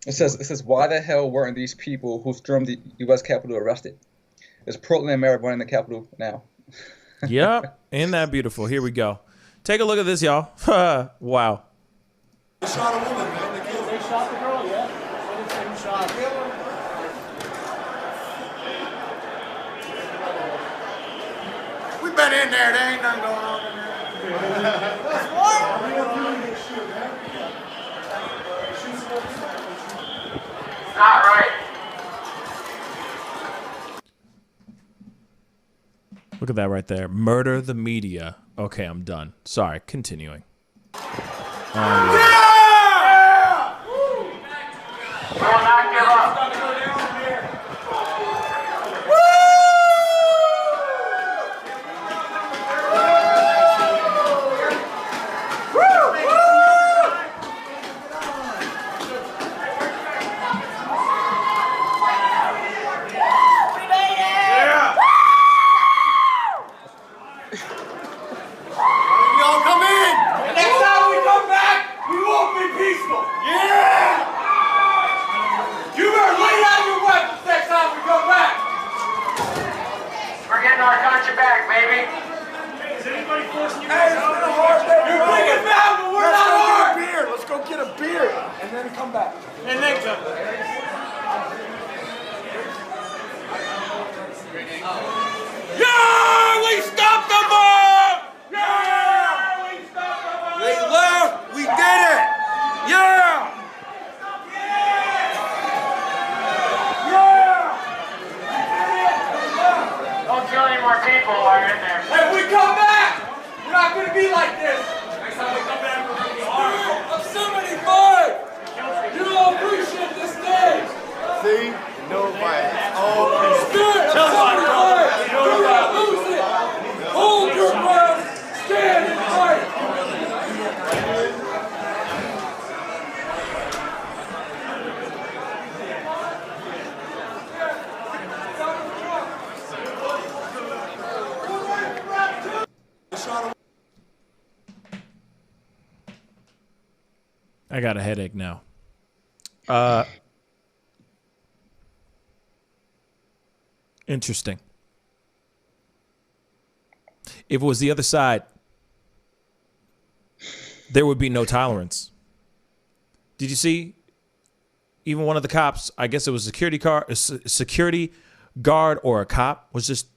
It says why the hell weren't these people who stormed the US Capitol arrested? It's Portland and Mayor running the Capitol now. Yep. Ain't that beautiful? Here we go. Take a look at this, y'all. Wow. They shot a woman, man. They shot the girl, yeah. They shot. We've been in there. There ain't nothing going on in there. That's what? Not right. Look at that right there. Murder the media. Okay, I'm done. Sorry, continuing. Will not give up. Y'all come in. And next time we come back, we won't be peaceful. Yeah. You better lay down your weapons next time we come back. We're getting our country back, baby. Hey, is anybody forcing you guys out? It's been a hard day. You're big and bad, but we're not hard. Let's go get a beer and then come back. And then come back. Yeah, we stopped the mob! Yeah! We stopped the mob! They left! We did it! Yeah! Don't kill any more people while you're in there. Hey, when we come back, we're not going to be like this. Next time we come back, we're going to be hard. I'm 75! You don't appreciate this day. See? No violence. Oh, stand! Do not lose it! Hold your breath! Stand and fight! I got a headache now. Interesting. If it was the other side, there would be no tolerance. Did you see? Even one of the cops, I guess it was a security guard or a cop, was just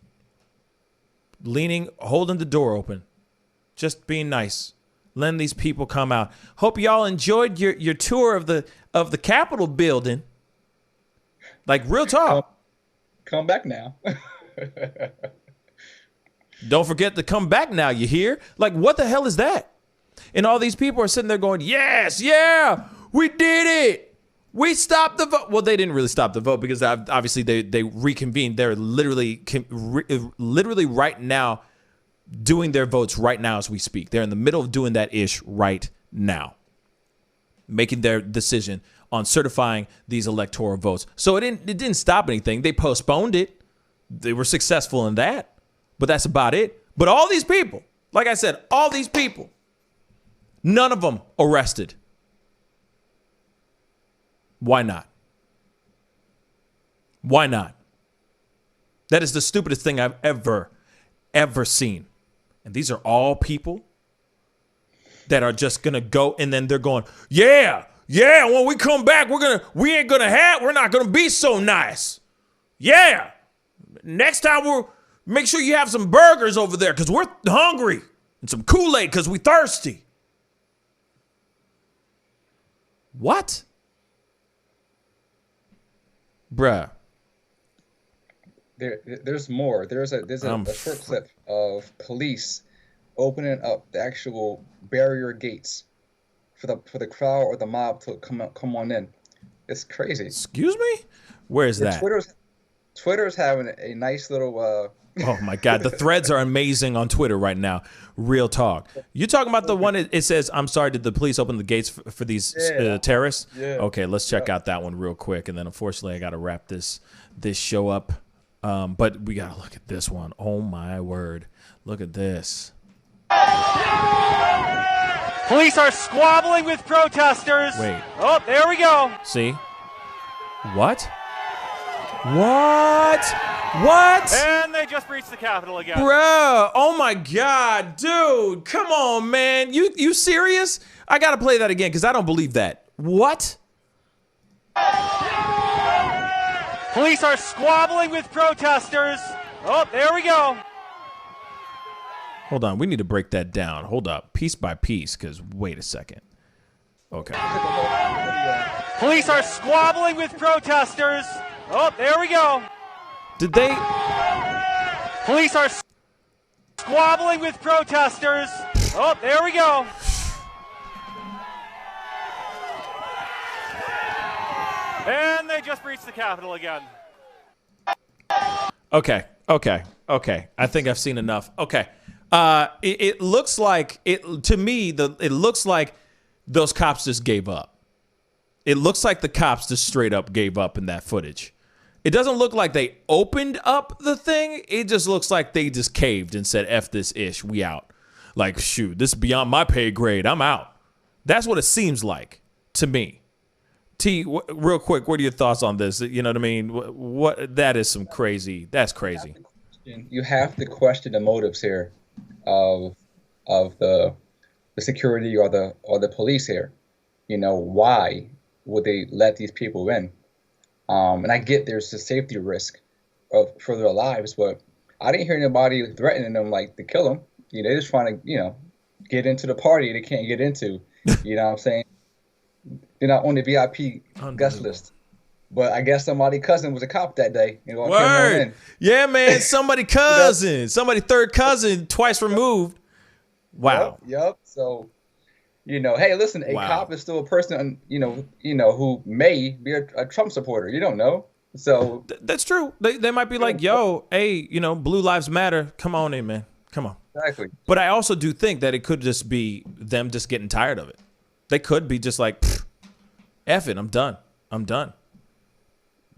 leaning, holding the door open, just being nice, letting these people come out. Hope y'all enjoyed your tour of the Capitol building. Like, real talk. Come back now. Don't forget to come back now, you hear? Like, what the hell is that? And all these people are sitting there going, yes, yeah, we did it. We stopped the vote. Well, they didn't really stop the vote because obviously they reconvened. They're literally right now doing their votes right now as we speak. They're in the middle of doing that ish right now, making their decision on certifying these electoral votes. So it didn't stop anything. They postponed it. They were successful in that, but that's about it. But all these people, like I said, all these people, none of them arrested. Why not? Why not? That is the stupidest thing I've ever seen. And these are all people that are just going to go, and then they're going, yeah, when we come back, we're not going to be so nice. Yeah. Next time we'll make sure you have some burgers over there because we're hungry, and some Kool-Aid because we're thirsty. What? Bruh. There's more. There's a short clip of police opening up the actual barrier gates for the crowd or the mob to come on in. It's crazy. Excuse me? Where is that? Twitter's having a nice little. Oh my God, the threads are amazing on Twitter right now. Real talk. You talking about the one? It says, "I'm sorry, did the police open the gates for these terrorists?" Yeah. Okay, let's check out that one real quick, and then unfortunately I got to wrap this show up. But we got to look at this one. Oh my word! Look at this. Police are squabbling with protesters. Wait. Oh, there we go. See? What? What? And they just breached the Capitol again. Bruh, oh my God, dude, come on, man. You serious? I gotta play that again because I don't believe that. What? Police are squabbling with protesters. Oh, there we go. Hold on, we need to break that down. Hold up, piece by piece, because wait a second. Okay. Police are squabbling with protesters. Oh, there we go. Did they? Police are squabbling with protesters. Oh, there we go. And they just breached the Capitol again. Okay. I think I've seen enough. Okay. It looks like to me. It looks like those cops just gave up. It looks like the cops just straight up gave up in that footage. It doesn't look like they opened up the thing. It just looks like they just caved and said, F this ish, we out. Like, shoot, this is beyond my pay grade. I'm out. That's what it seems like to me. T, real quick, what are your thoughts on this? You know what I mean? What that is some crazy. That's crazy. You have to question the motives here of the security or the police here. You know, why would they let these people in? And I get there's a safety risk for their lives, but I didn't hear anybody threatening them like to kill them. You know, they're just trying to, get into the party they can't get into. You know what I'm saying? They're not on the VIP guest list. But I guess somebody's cousin was a cop that day. Word. Yeah, man. Somebody cousin. Somebody third cousin twice removed. Wow. Yep. So, hey, listen, a cop is still a person, who may be a Trump supporter. You don't know. So that's true. They might be like, yo, hey, Blue Lives Matter. Come on in, man. Come on. Exactly. But I also do think that it could just be them just getting tired of it. They could be just like, F it, I'm done.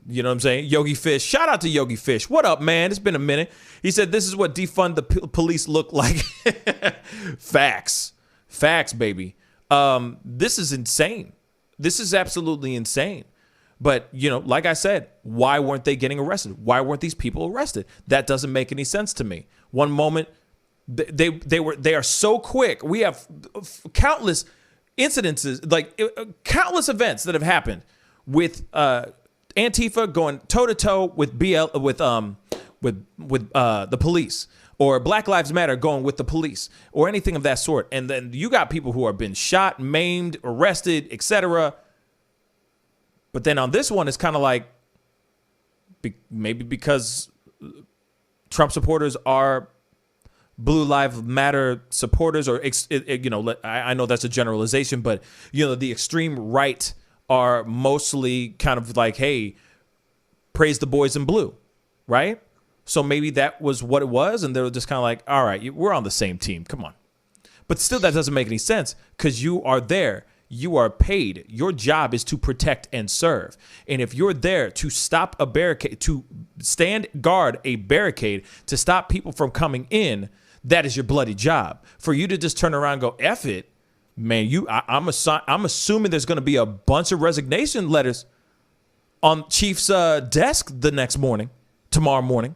You know what I'm saying? Yogi Fish. Shout out to Yogi Fish. What up, man? It's been a minute. He said, this is what defund the police look like. Facts, baby. This is insane. This is absolutely insane. But, like I said, why weren't they getting arrested? Why weren't these people arrested? That doesn't make any sense to me. One moment, they are so quick. We have countless incidences, like countless events that have happened with Antifa going toe to toe with the police, or Black Lives Matter going with the police, or anything of that sort. And then you got people who are been shot, maimed, arrested, etc. But then on this one, it's kind of like maybe because Trump supporters are Blue Lives Matter supporters, or I know that's a generalization, but the extreme right are mostly kind of like, hey, praise the boys in blue, right? So maybe that was what it was, and they were just kind of like, all right, we're on the same team. Come on. But still, that doesn't make any sense because you are there. You are paid. Your job is to protect and serve. And if you're there to stop a barricade, to stand guard a barricade, to stop people from coming in, that is your bloody job. For you to just turn around and go, F it, man, I'm assuming there's going to be a bunch of resignation letters on Chief's desk the next morning, tomorrow morning.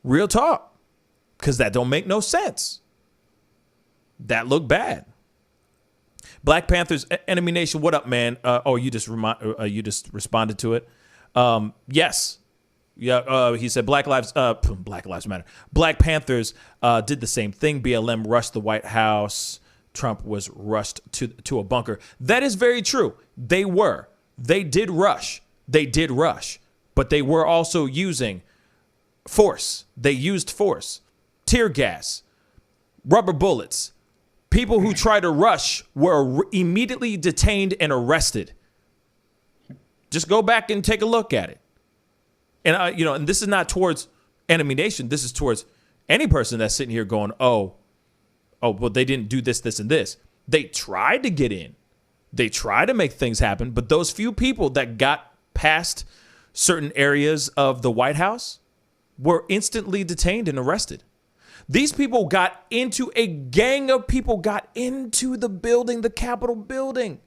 Real talk, because that don't make no sense. That looked bad. Black Panthers, Enemy Nation, what up, man? You just responded to it. Yes. Yeah, he said Black Lives Matter. Black Panthers did the same thing. BLM rushed the White House. Trump was rushed to a bunker. That is very true. They were. They did rush. But they were also using force. They used force, tear gas, rubber bullets. People who tried to rush were immediately detained and arrested. Just go back and take a look at it. And and this is not towards Enemy Nation. This is towards any person that's sitting here going, well, they didn't do this, this, and this. They tried to get in. They tried to make things happen. But those few people that got past certain areas of the White House were instantly detained and arrested. These people a gang of people got into the building, the Capitol building,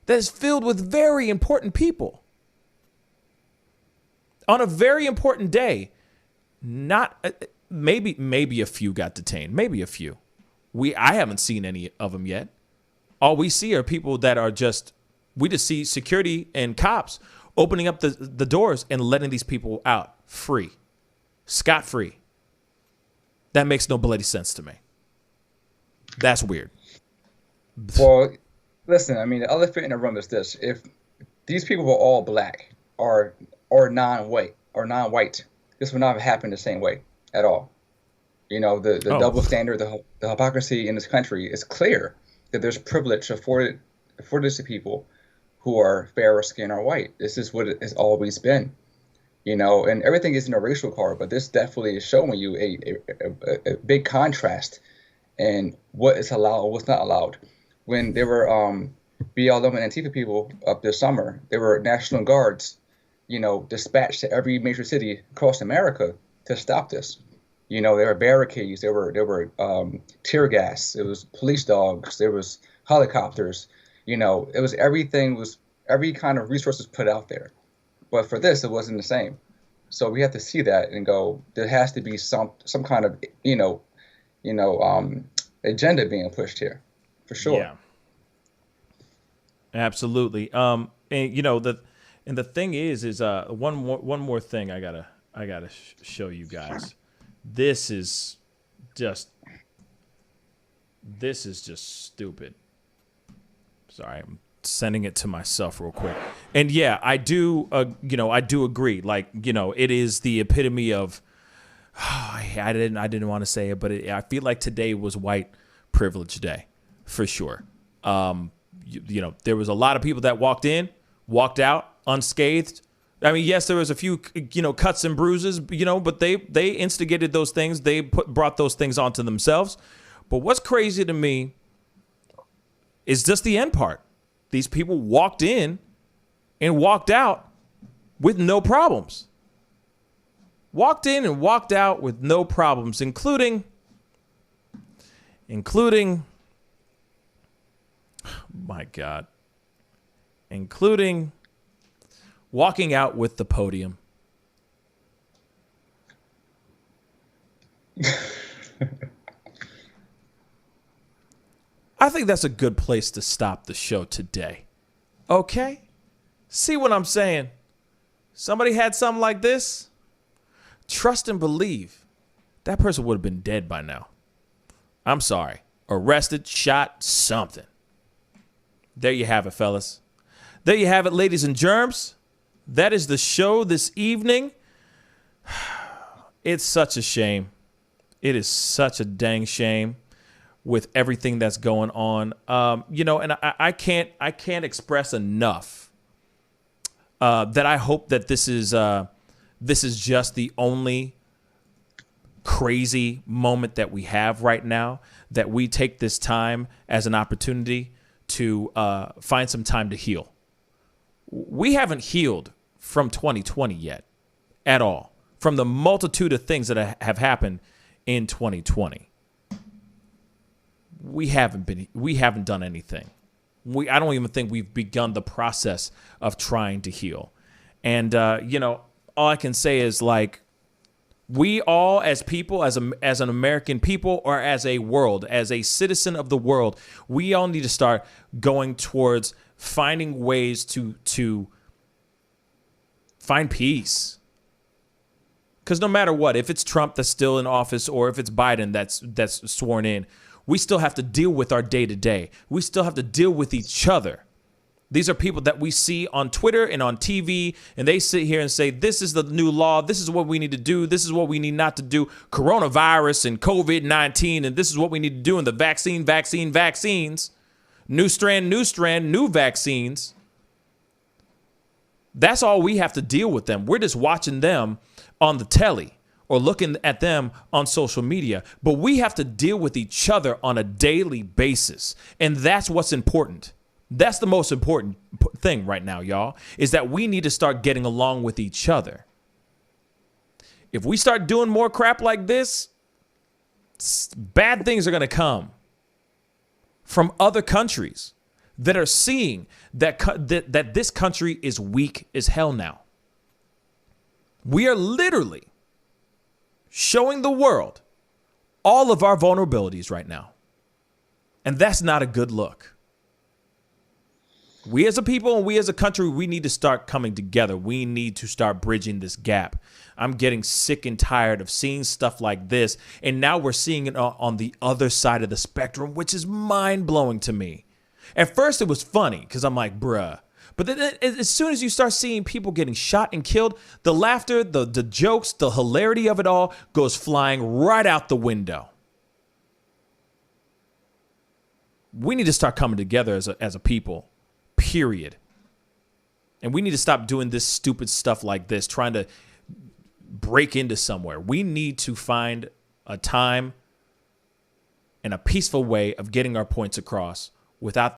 that is filled with very important people. On a very important day, maybe a few got detained, maybe a few. I haven't seen any of them yet. All we see are people that are we just see security and cops opening up the doors and letting these people out free, scot-free. That makes no bloody sense to me. That's weird. Well, listen, I mean, the elephant in the room is this. If these people were all black or non-white, this would not have happened the same way at all. The double standard, the hypocrisy in this country is clear that there's privilege afforded to people who are fairer skin or white. This is what it has always been. And everything isn't a racial card, but this definitely is showing you a big contrast in what is allowed or what's not allowed. When there were BLM and Antifa people up this summer, there were National Guards, dispatched to every major city across America to stop this. There were barricades, there were tear gas, there was police dogs, there was helicopters. Every kind of resources put out there. But for this, it wasn't the same. So we have to see that and go, there has to be some kind of, agenda being pushed here, for sure. Yeah. Absolutely. And the thing is one more thing I gotta show you guys. This is just stupid. Sorry, I'm sending it to myself real quick. And yeah, I do agree. It is the epitome of, I didn't want to say it, but I feel like today was white privilege day for sure. There was a lot of people that walked out unscathed. I mean, yes, there was a few, cuts and bruises, but they instigated those things. They brought those things onto themselves. But what's crazy to me is just the end part. These people walked in and walked out with no problems. Walked in and walked out with no problems, including, my God, including walking out with the podium. I think that's a good place to stop the show today. Okay? See what I'm saying? Somebody had something like this? Trust and believe. That person would have been dead by now. I'm sorry. Arrested, shot, something. There you have it, fellas. There you have it, ladies and germs. That is the show this evening. It's such a shame. It is such a dang shame with everything that's going on. And I can't express enough that I hope that this is just the only crazy moment that we have right now, that we take this time as an opportunity to find some time to heal. We haven't healed from 2020 yet at all, from the multitude of things that have happened in 2020. We haven't done anything. I don't even think we've begun the process of trying to heal. And, all I can say is, like, we all as people, as an American people, or as a world, as a citizen of the world, we all need to start going towards finding ways to find peace. Because no matter what, if it's Trump that's still in office or if it's Biden that's sworn in, we still have to deal with our day-to-day. We still have to deal with each other. These are people that we see on Twitter and on TV, and they sit here and say, this is the new law. This is what we need to do. This is what we need not to do. Coronavirus and COVID-19, and this is what we need to do. And the vaccines. New strand, new vaccines. That's all we have to deal with them. We're just watching them on the telly or looking at them on social media. But we have to deal with each other on a daily basis. And that's what's important. That's the most important thing right now, y'all, is that we need to start getting along with each other. If we start doing more crap like this, bad things are going to come from other countries that are seeing that this country is weak as hell now. We are literally showing the world all of our vulnerabilities right now. And that's not a good look. We as a people and we as a country, we need to start coming together. We need to start bridging this gap. I'm getting sick and tired of seeing stuff like this. And now we're seeing it on the other side of the spectrum, which is mind-blowing to me. At first, it was funny because I'm like, bruh. But then as soon as you start seeing people getting shot and killed, the laughter, the jokes, the hilarity of it all goes flying right out the window. We need to start coming together as a people. Period. And we need to stop doing this stupid stuff like this, trying to break into somewhere. We need to find a time and a peaceful way of getting our points across without